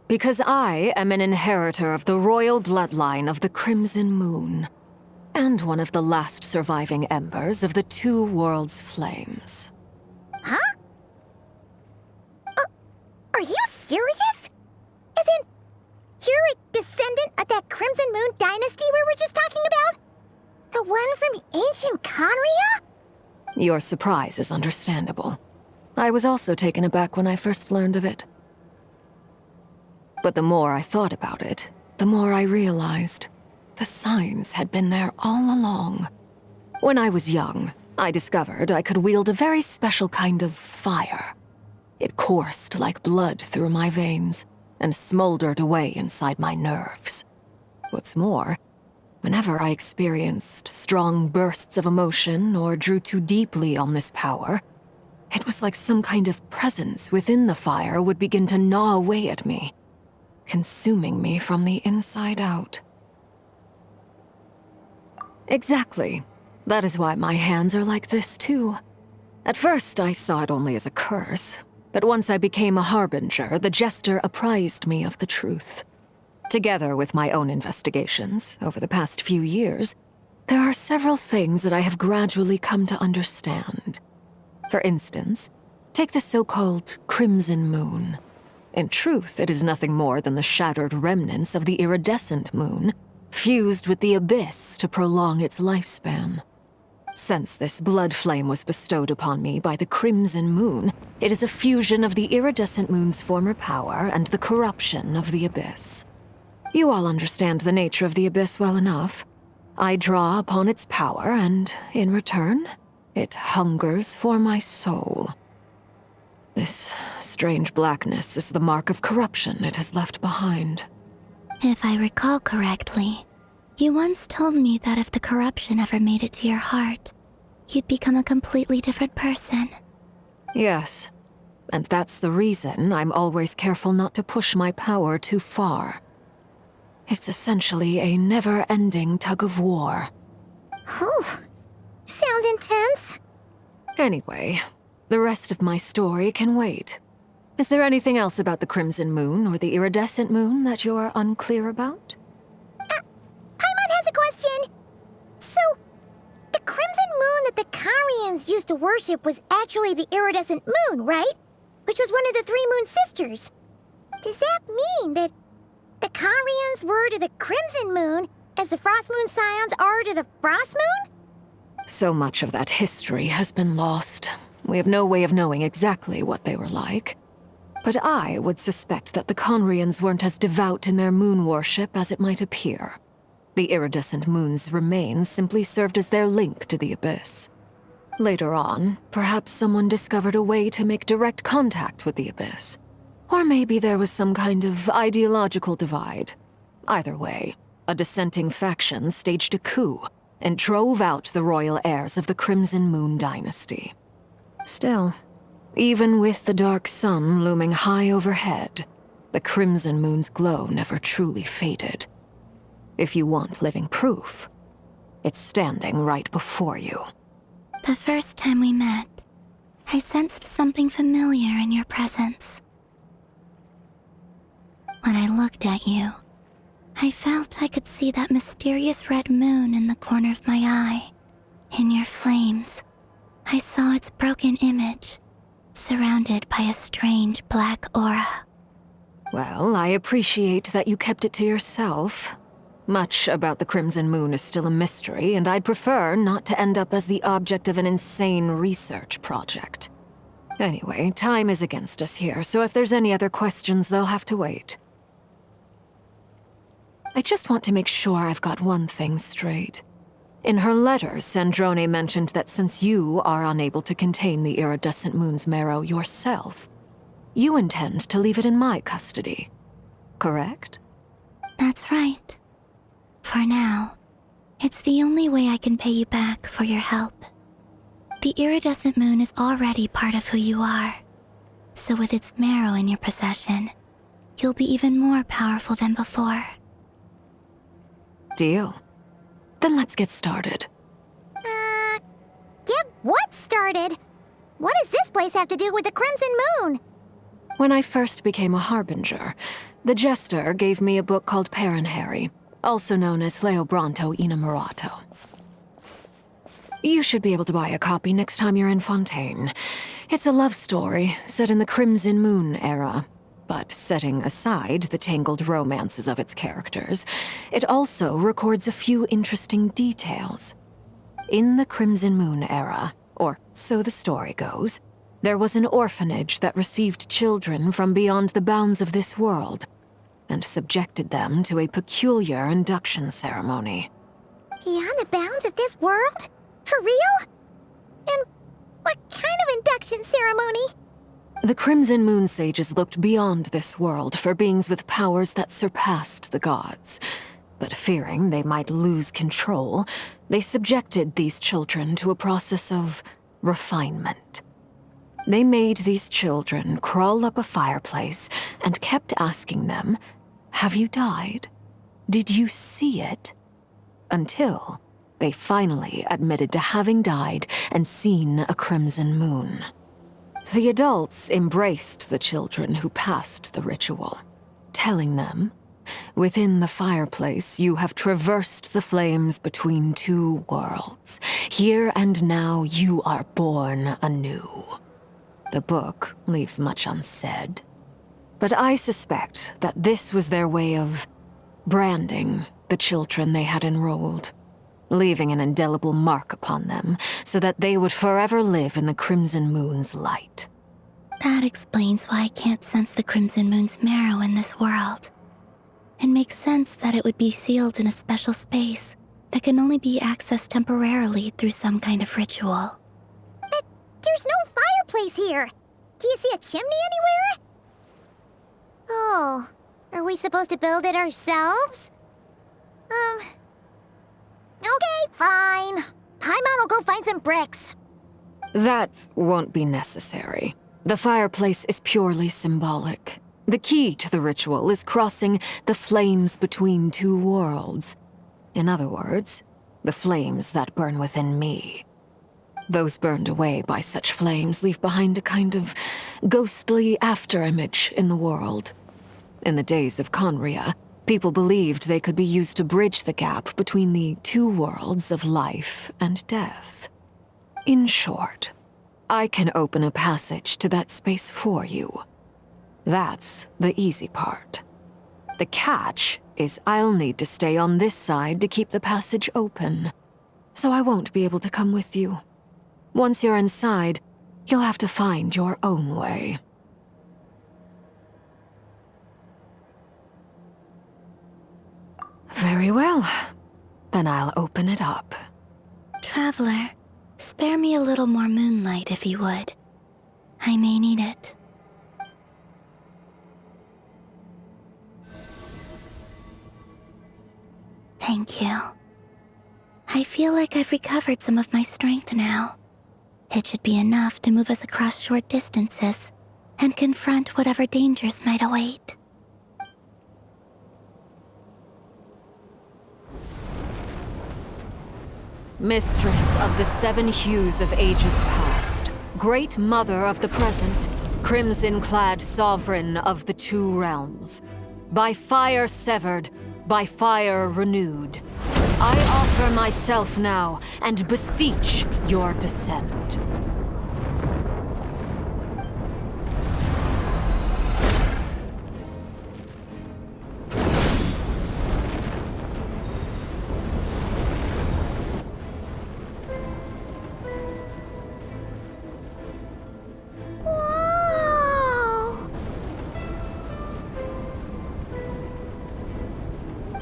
Because I am an inheritor of the royal bloodline of the Crimson Moon, and one of the last surviving embers of the Two Worlds' flames. Huh? Are you serious? As in, you're a descendant of that Crimson Moon dynasty we were just talking about? The one from ancient Conria? Your surprise is understandable. I was also taken aback when I first learned of it. But the more I thought about it, the more I realized the signs had been there all along. When I was young, I discovered I could wield a very special kind of fire. It coursed like blood through my veins and smoldered away inside my nerves. What's more, whenever I experienced strong bursts of emotion or drew too deeply on this power, it was like some kind of presence within the fire would begin to gnaw away at me, consuming me from the inside out. Exactly. That is why my hands are like this, too. At first, I saw it only as a curse, but once I became a harbinger, the jester apprised me of the truth. Together with my own investigations over the past few years, there are several things that I have gradually come to understand. For instance, take the so-called Crimson Moon. In truth, it is nothing more than the shattered remnants of the iridescent moon, fused with the abyss to prolong its lifespan. Since this blood flame was bestowed upon me by the Crimson Moon, it is a fusion of the iridescent moon's former power and the corruption of the abyss. You all understand the nature of the abyss well enough. I draw upon its power, and in return, it hungers for my soul. This strange blackness is the mark of corruption it has left behind. If I recall correctly, you once told me that if the corruption ever made it to your heart, you'd become a completely different person. Yes, and that's the reason I'm always careful not to push my power too far. It's essentially a never-ending tug-of-war. Whew. Sounds intense. Anyway, the rest of my story can wait. Is there anything else about the Crimson Moon or the Iridescent Moon that you're unclear about? Paimon has a question. So, the Crimson Moon that the Carians used to worship was actually the Iridescent Moon, right? which was one of the Three Moon Sisters. Does that mean that the Conrians were to the Crimson Moon as the Frost Moon Scions are to the Frost Moon? So much of that history has been lost. We have no way of knowing exactly what they were like. But I would suspect that the Conrians weren't as devout in their moon worship as it might appear. The iridescent moon's remains simply served as their link to the Abyss. Later on, perhaps someone discovered a way to make direct contact with the Abyss. Or maybe there was some kind of ideological divide. Either way, a dissenting faction staged a coup and drove out the royal heirs of the Crimson Moon dynasty. Still, even with the dark sun looming high overhead, the Crimson Moon's glow never truly faded. If you want living proof, it's standing right before you. The first time we met, I sensed something familiar in your presence. When I looked at you, I felt I could see that mysterious red moon in the corner of my eye. In your flames, I saw its broken image, surrounded by a strange black aura. Well, I appreciate that you kept it to yourself. Much about the Crimson Moon is still a mystery, and I'd prefer not to end up as the object of an insane research project. Anyway, time is against us here, so if there's any other questions, they'll have to wait. I just want to make sure I've got one thing straight. In her letter, Sandrone mentioned that since you are unable to contain the iridescent moon's marrow yourself, you intend to leave it in my custody. Correct? That's right. For now, it's the only way I can pay you back for your help. The iridescent moon is already part of who you are, so with its marrow in your possession, you'll be even more powerful than before. Deal. Then let's get started. Get what started? What does this place have to do with the Crimson Moon? When I first became a Harbinger, the Jester gave me a book called Paranhari, also known as Leobranto Inamorato. You should be able to buy a copy next time you're in Fontaine. It's a love story set in the Crimson Moon era, but setting aside the tangled romances of its characters, it also records a few interesting details. In the Crimson Moon era, or so the story goes, there was an orphanage that received children from beyond the bounds of this world, and subjected them to a peculiar induction ceremony. Beyond the bounds of this world? For real? And what kind of induction ceremony? The Crimson Moon sages looked beyond this world for beings with powers that surpassed the gods. But fearing they might lose control, they subjected these children to a process of refinement. They made these children crawl up a fireplace and kept asking them, "Have you died? Did you see it?" Until they finally admitted to having died and seen a crimson moon. The adults embraced the children who passed the ritual, telling them, "Within the fireplace, you have traversed the flames between two worlds. Here and now, you are born anew." The book leaves much unsaid, but I suspect that this was their way of branding the children they had enrolled, leaving an indelible mark upon them so that they would forever live in the Crimson Moon's light. That explains why I can't sense the Crimson Moon's marrow in this world. It makes sense that it would be sealed in a special space that can only be accessed temporarily through some kind of ritual. But there's no fireplace here. Do you see a chimney anywhere? Oh, are we supposed to build it ourselves? Okay, fine. Paimon will go find some bricks. That won't be necessary. The fireplace is purely symbolic. The key to the ritual is crossing the flames between two worlds. In other words, the flames that burn within me. Those burned away by such flames leave behind a kind of ghostly afterimage in the world. In the days of Conria, people believed they could be used to bridge the gap between the two worlds of life and death. In short, I can open a passage to that space for you. That's the easy part. The catch is I'll need to stay on this side to keep the passage open, so I won't be able to come with you. Once you're inside, you'll have to find your own way. Very well. Then I'll open it up. Traveler, spare me a little more moonlight if you would. I may need it. Thank you. I feel like I've recovered some of my strength now. It should be enough to move us across short distances and confront whatever dangers might await. Mistress of the seven hues of ages past, great mother of the present, crimson-clad sovereign of the two realms, by fire severed, by fire renewed, I offer myself now and beseech your descent.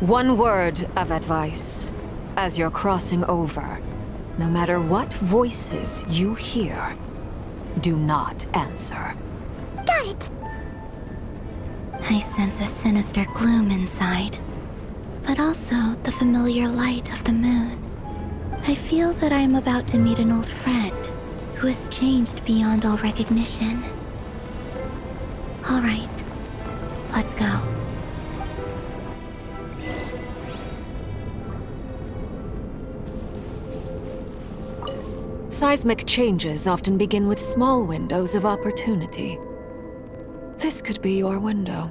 One word of advice. As you're crossing over, no matter what voices you hear, do not answer. Got it! I sense a sinister gloom inside, but also the familiar light of the moon. I feel that I am about to meet an old friend who has changed beyond all recognition. All right, let's go. Seismic changes often begin with small windows of opportunity. This could be your window.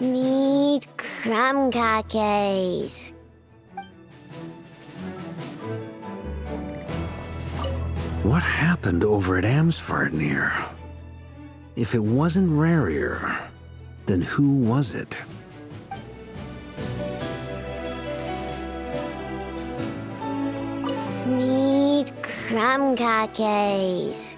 Need crumb cakes. What happened over at Amsvarnir? If it wasn't Rarier, then who was it? Need crumb cakes.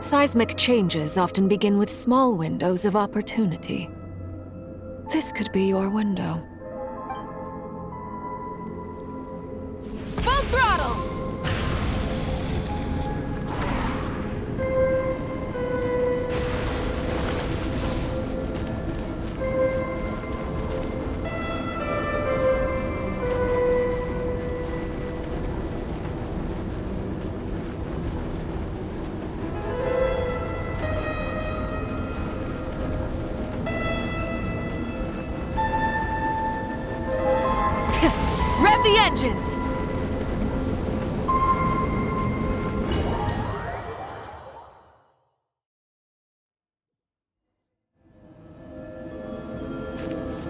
Seismic changes often begin with small windows of opportunity. This could be your window. Full throttle! Rev the engines!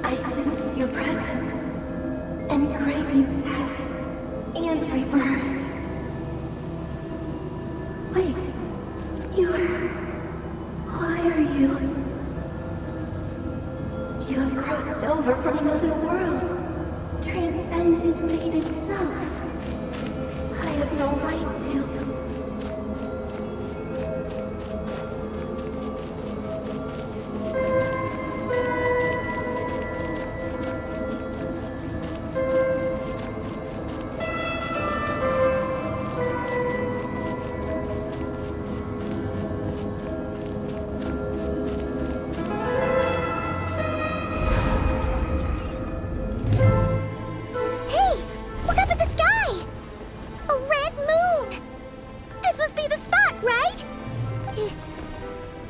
I sense your presence and crave you death and rebirth. Wait, why are you? You have crossed over from another world, transcended fate itself. I have no right to.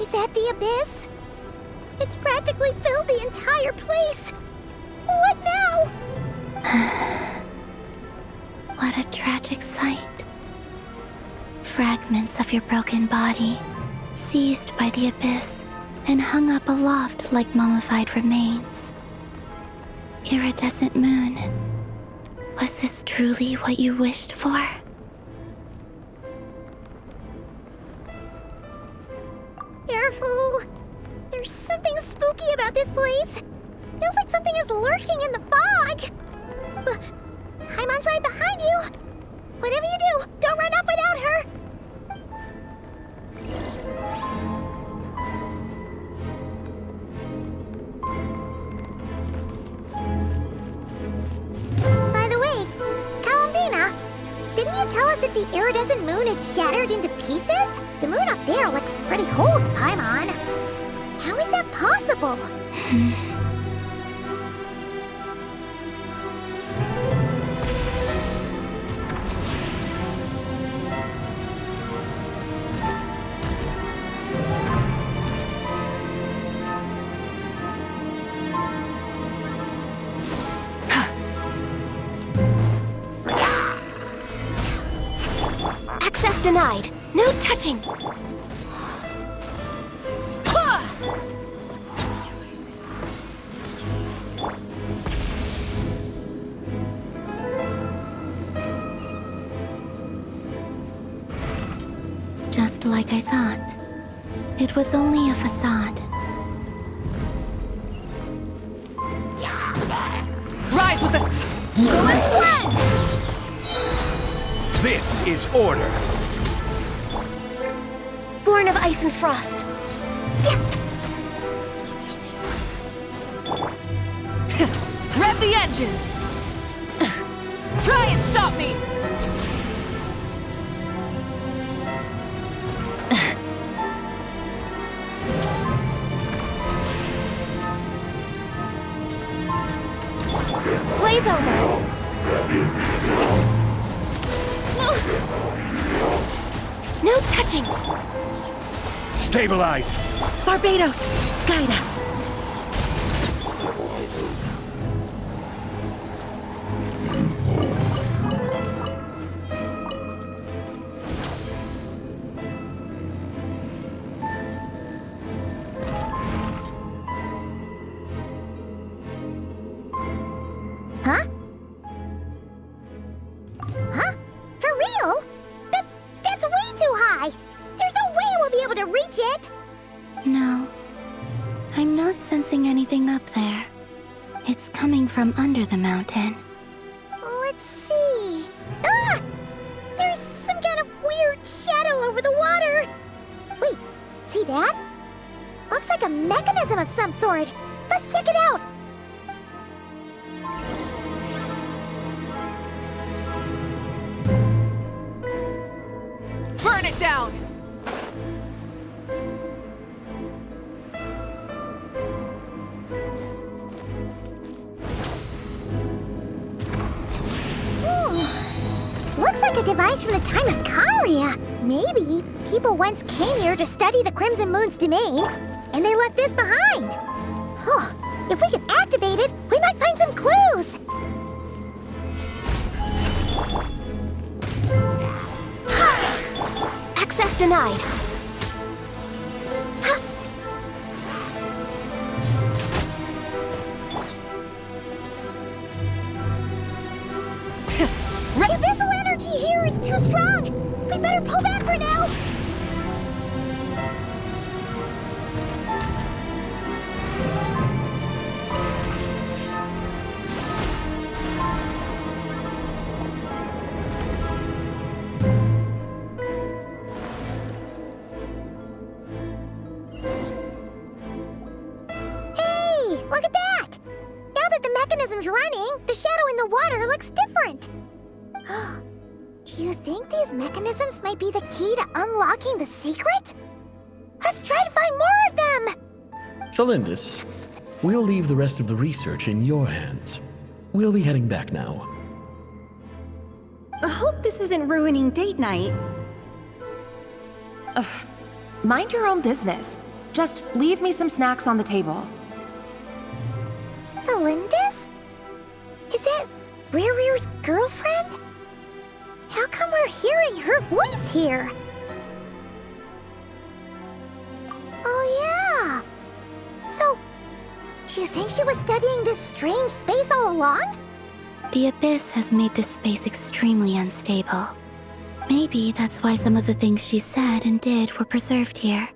Is that the abyss? It's practically filled the entire place. What now? What a tragic sight. Fragments of your broken body, seized by the abyss and hung up aloft like mummified remains. Iridescent moon, was this truly what you wished for? Careful! There's something spooky about this place. Feels like something is lurking in the fog. Paimon's right behind you. Whatever you do, don't run off without her. By the way, Kalambina, didn't you tell us that the iridescent moon had shattered into pieces? The moon up there looks pretty whole to Paimon. How is that possible? Access denied. No touching. Just like I thought. It was only a facade. Rise with us! This is order. Born of ice and frost. Rev the engines! Try and stop me! Blaze over. No touching. Stabilize. Barbados, guide us. Huh? Huh? For real? That's way too high! There's no way we'll be able to reach it! No. I'm not sensing anything up there. It's coming from under the mountain. Let's see... Ah! There's some kind of weird shadow over the water! Wait, see that? Looks like a mechanism of some sort! Let's check it out! Burn it down! Looks like a device from the time of Karia. Maybe people once came here to study the Crimson Moon's domain, and they left this behind. Oh, if we can activate it, we might find some clues. Access denied. The abyssal energy here is too strong. We better pull back for now. Hey, look at that! Now that the mechanism's running, the shadow in the water looks different. Do you think these mechanisms might be the key to unlocking the secret? Let's try to find more of them! Felindis, we'll leave the rest of the research in your hands. We'll be heading back now. I hope this isn't ruining date night. Ugh. Mind your own business. Just leave me some snacks on the table. Felindis? Is that Rear's girlfriend? How come we're hearing her voice here? Oh yeah! So, do you think she was studying this strange space all along? The Abyss has made this space extremely unstable. Maybe that's why some of the things she said and did were preserved here.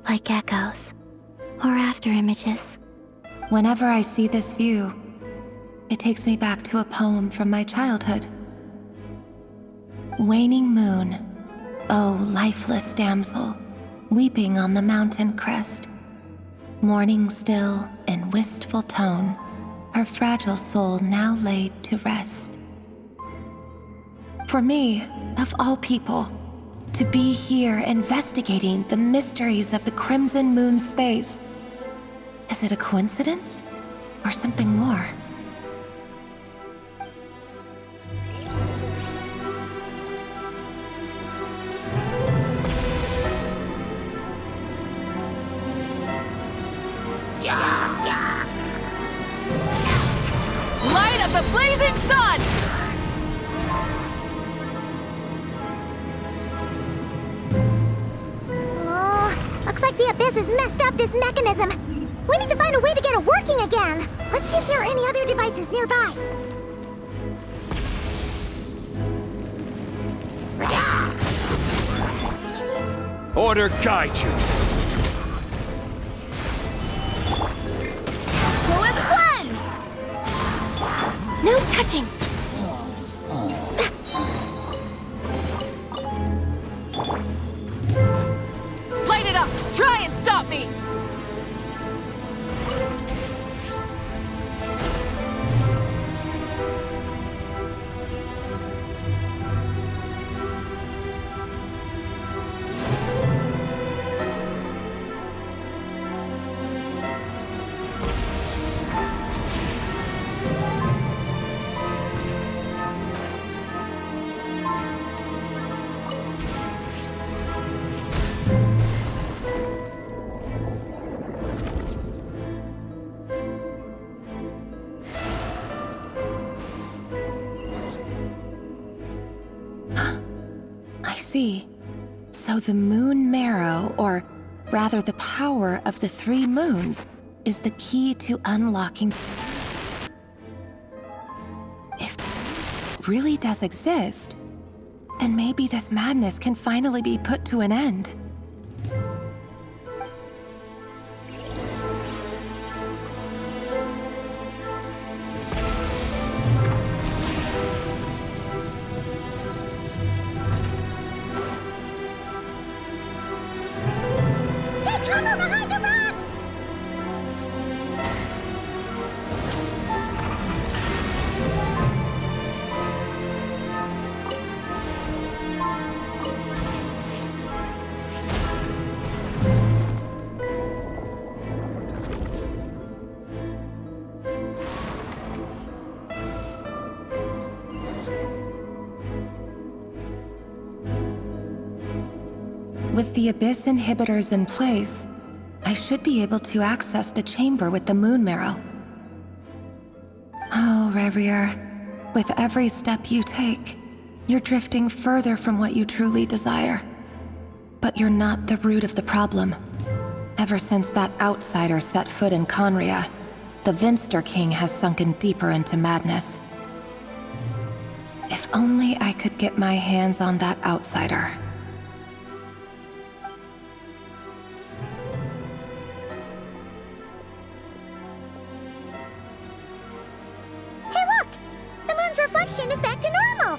Like echoes. Or after images. Whenever I see this view, it takes me back to a poem from my childhood. Waning moon, oh lifeless damsel, weeping on the mountain crest, mourning still in wistful tone, her fragile soul now laid to rest. For me, of all people, to be here investigating the mysteries of the Crimson Moon space, is it a coincidence or something more? Light of the blazing sun! Oh, looks like the Abyss has messed up this mechanism. We need to find a way to get it working again. Let's see if there are any other devices nearby. Order guide you. No touching! Light it up! Try and stop me! See, so the moon marrow, or rather the power of the 3 moons, is the key to unlocking. If it really does exist, then maybe this madness can finally be put to an end. With the Abyss inhibitors in place, I should be able to access the chamber with the moon marrow. Oh, Rerir, with every step you take, you're drifting further from what you truly desire. But you're not the root of the problem. Ever since that outsider set foot in Conria, the Vinster King has sunken deeper into madness. If only I could get my hands on that outsider. Hey look! The moon's reflection is back to normal!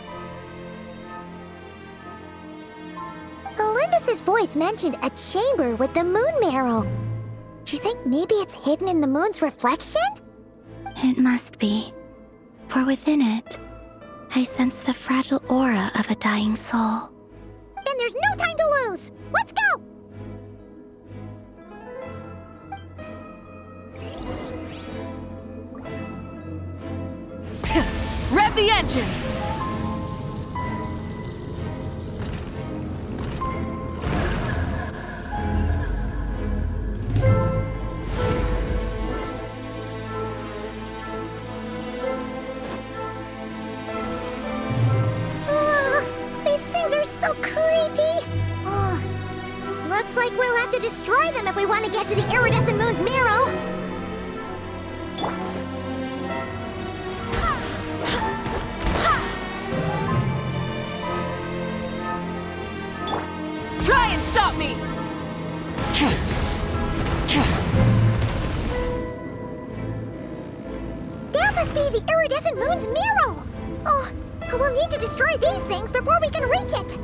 Felindis' voice mentioned a chamber with the moon marrow. Do you think maybe it's hidden in the moon's reflection? It must be. For within it, I sense the fragile aura of a dying soul. Then there's no time to lose! Let's go! Rev the engines! destroy them if we want to get to the iridescent moon's marrow. Try and stop me! That must be the iridescent moon's marrow! Oh, we'll need to destroy these things before we can reach it!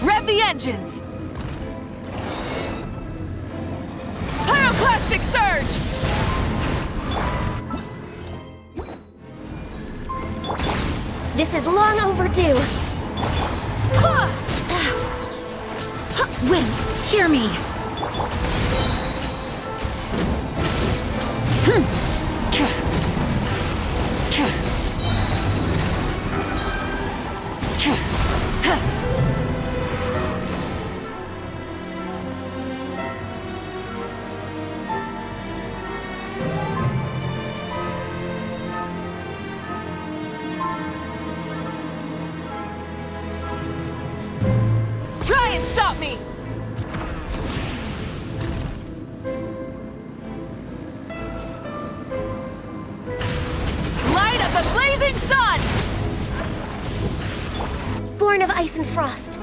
Rev the engines! Pyroclastic surge! This is long overdue! Wind, hear me! Try and stop me! Light of the blazing sun! Born of ice and frost.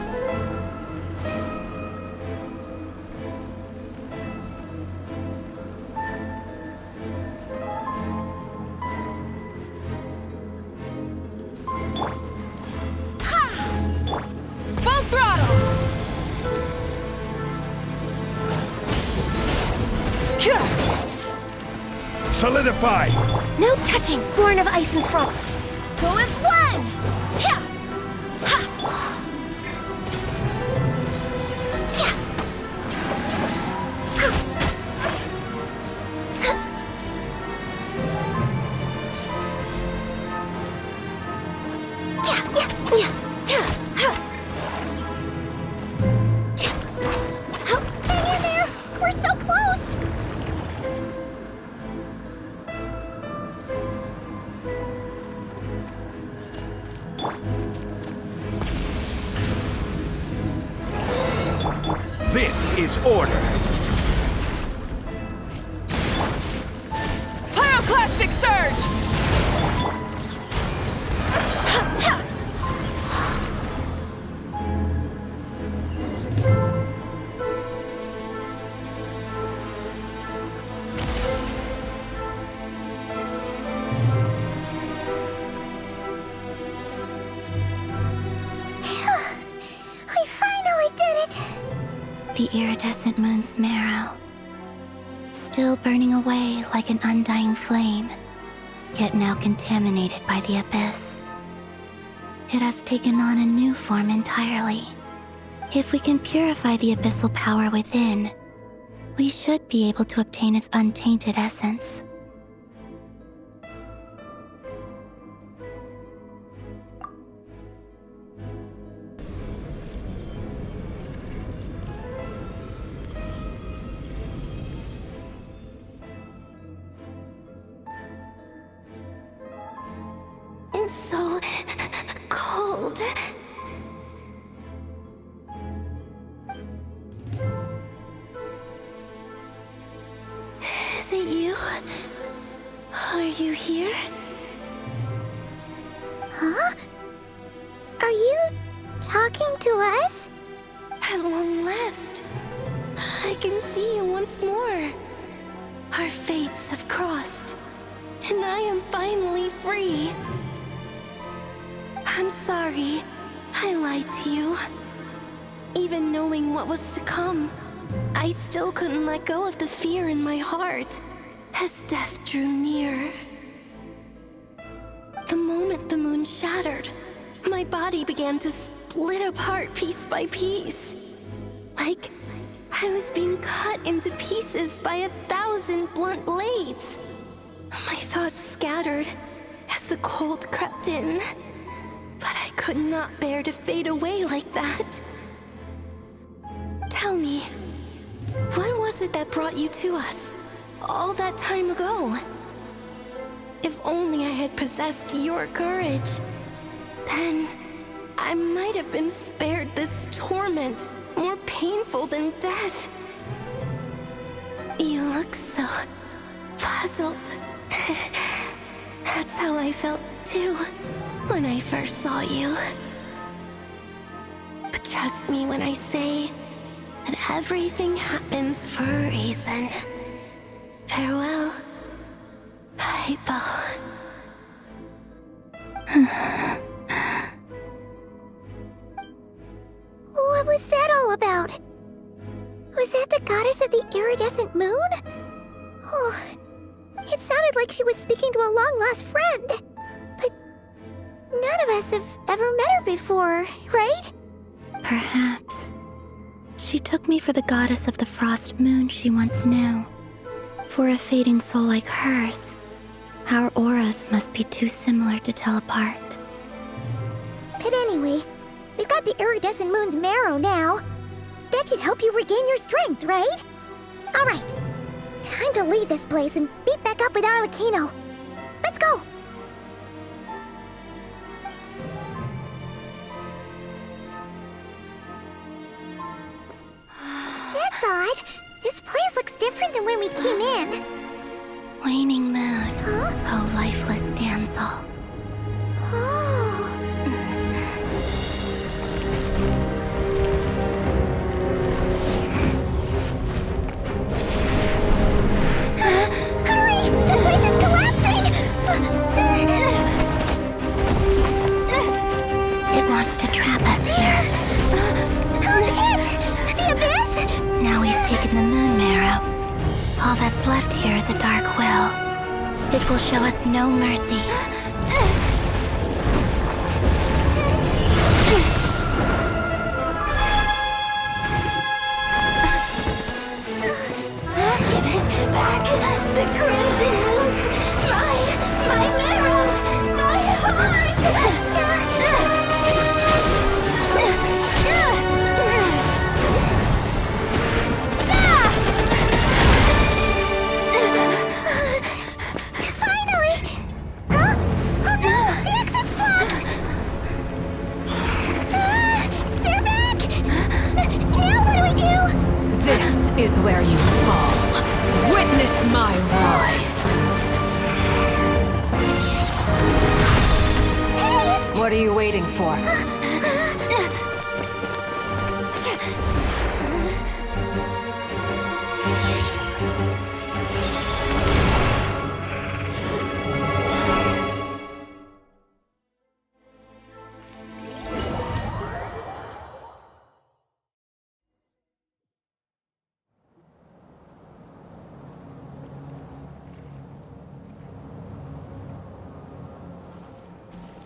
Full throttle! Solidify! No touching! Born of ice and frost. Go as one! Yeah! Hang in there! We're so close! This is order! Pyroclastic surge! We finally did it! The iridescent moon's marrow, still burning away like an undying flame, yet now contaminated by the abyss. It has taken on a new form entirely. If we can purify the abyssal power within, we should be able to obtain its untainted essence. It's so cold. Is it you? Are you here? Huh? Are you talking to us? At long last, I can see you once more. Our fates have crossed, and I am finally free. I'm sorry, I lied to you. Even knowing what was to come, I still couldn't let go of the fear in my heart as death drew near. The moment the moon shattered, my body began to split apart piece by piece. Like I was being cut into pieces by 1,000 blunt blades. My thoughts scattered as the cold crept in. But I could not bear to fade away like that. Tell me, what was it that brought you to us all that time ago? If only I had possessed your courage. then I might have been spared this torment more painful than death. You look so puzzled. That's how I felt too when I first saw you. But trust me when I say that everything happens for a reason. Farewell, Hypo. What was that all about? Was that the goddess of the iridescent moon? Oh, it sounded like she was speaking to a long-lost friend. But none of us have ever met her before, right? Perhaps. She took me for the goddess of the frost moon she once knew. For a fading soul like hers, our auras must be too similar to tell apart. But anyway, we've got the iridescent moon's marrow now. That should help you regain your strength, right? Alright, time to leave this place and meet back up with Arlecchino. Let's go! That's odd. This place looks different than when we came in. Waning moon, oh lifeless damsel. Oh. Hurry! The place is collapsing! It wants to trap us here. Who's it? The Abyss? Now we've taken the moon marrow. All that's left here is a dark will. It will show us no mercy. Give it back! The crimson moons! My marrow! My heart! Finally! Huh? Oh no! The exit's blocked! They're back! Now what do we do? This is where you fall. Witness my rise. Hey, What are you waiting for?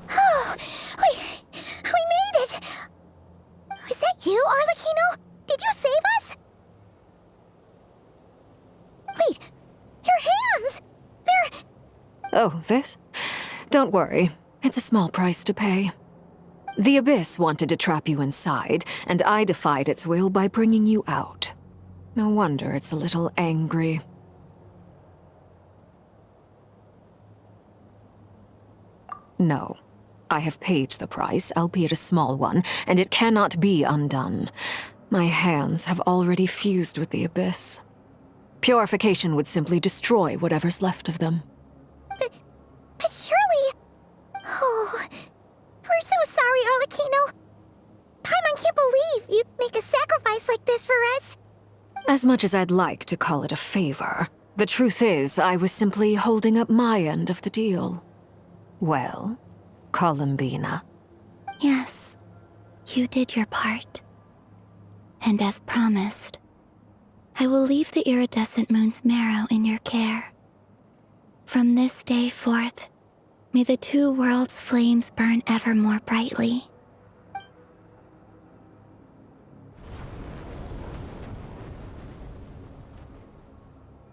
Oh, we made it! Was that you, Arlecchino? Did you save us? Wait, your hands! They're... Oh, this? Don't worry. It's a small price to pay. The Abyss wanted to trap you inside, and I defied its will by bringing you out. No wonder it's a little angry. No. I have paid the price, albeit a small one, and it cannot be undone. My hands have already fused with the Abyss. Purification would simply destroy whatever's left of them. But surely... Oh, we're so sorry, Arlecchino. Paimon can't believe you'd make a sacrifice like this for us. As much as I'd like to call it a favor, the truth is I was simply holding up my end of the deal. Well, Columbina. Yes, you did your part. And as promised, I will leave the iridescent moon's marrow in your care. From this day forth, may the two worlds' flames burn ever more brightly.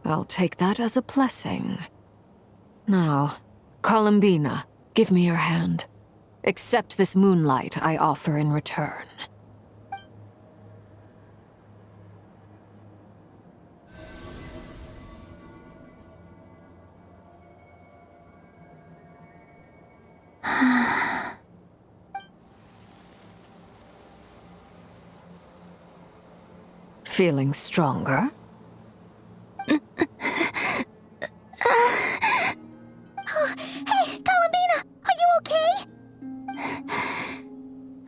I'll take that as a blessing. Now, Columbina, give me your hand. Accept this moonlight I offer in return. Feeling stronger? Oh, hey, Columbina! Are you okay?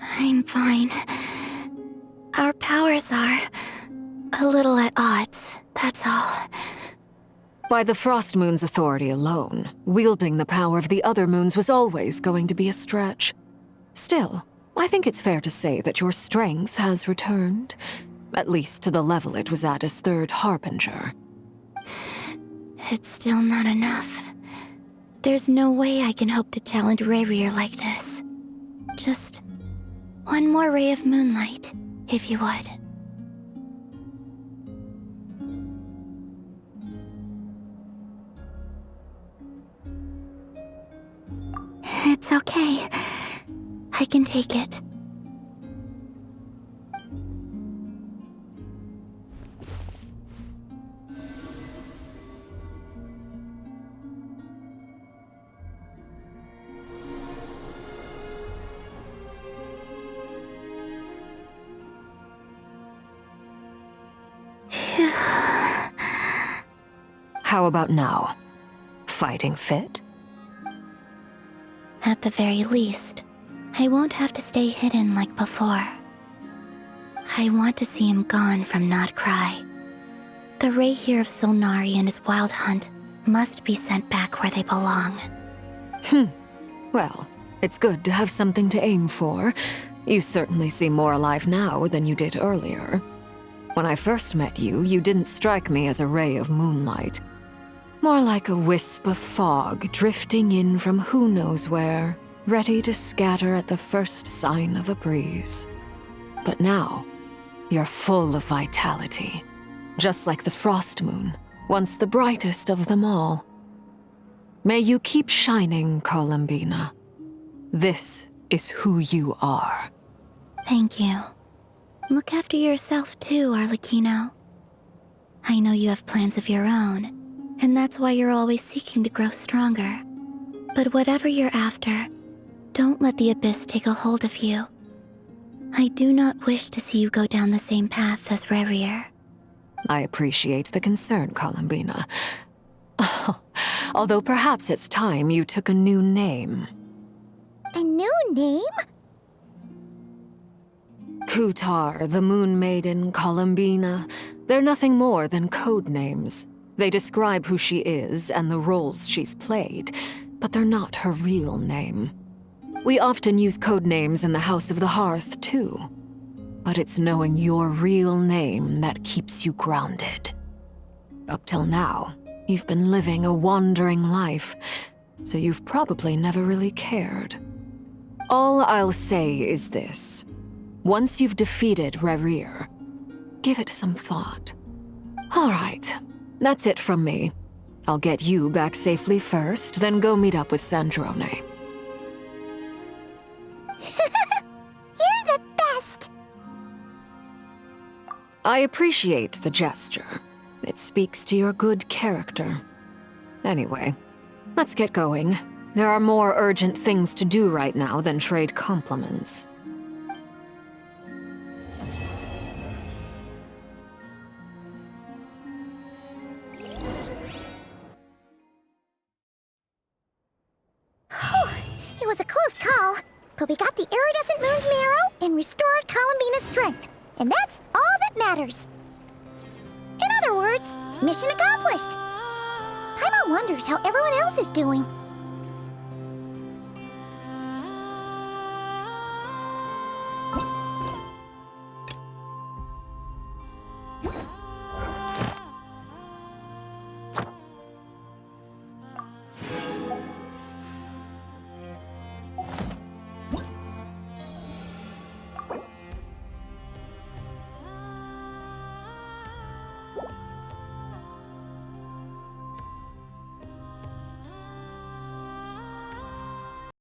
I'm fine. Our powers are a little at odds, that's all. By the Frost Moon's authority alone, wielding the power of the other moons was always going to be a stretch. Still, I think it's fair to say that your strength has returned, at least to the level it was at as Third Harbinger. It's still not enough. There's no way I can hope to challenge Rayrir like this. Just one more ray of moonlight, if you would. It's okay. I can take it. How about now? Fighting fit? At the very least, I won't have to stay hidden like before. I want to see him gone from Not Cry. The Rayhear of Solnari and his wild hunt must be sent back where they belong. Well, it's good to have something to aim for. You certainly seem more alive now than you did earlier. When I first met you, you didn't strike me as a ray of moonlight. More like a wisp of fog drifting in from who knows where, ready to scatter at the first sign of a breeze. But now, you're full of vitality, just like the Frost Moon, once the brightest of them all. May you keep shining, Columbina. This is who you are. Thank you. Look after yourself too, Arlecchino. I know you have plans of your own, and that's why you're always seeking to grow stronger. But whatever you're after, don't let the Abyss take a hold of you. I do not wish to see you go down the same path as Rayrir. I appreciate the concern, Columbina. Although perhaps it's time you took a new name. A new name? Kutar, the Moon Maiden, Columbina, they're nothing more than code names. They describe who she is and the roles she's played, but they're not her real name. We often use code names in the House of the Hearth, too. But it's knowing your real name that keeps you grounded. Up till now, you've been living a wandering life, so you've probably never really cared. All I'll say is this. Once you've defeated Rayrir, give it some thought. All right, that's it from me. I'll get you back safely first, then go meet up with Sandrone. You're the best! I appreciate the gesture. It speaks to your good character. Anyway, let's get going. There are more urgent things to do right now than trade compliments. It was a close call, but we got the iridescent moon's marrow and restored Columbina's strength, and that's all that matters. In other words, mission accomplished. Paimon wonders how everyone else is doing.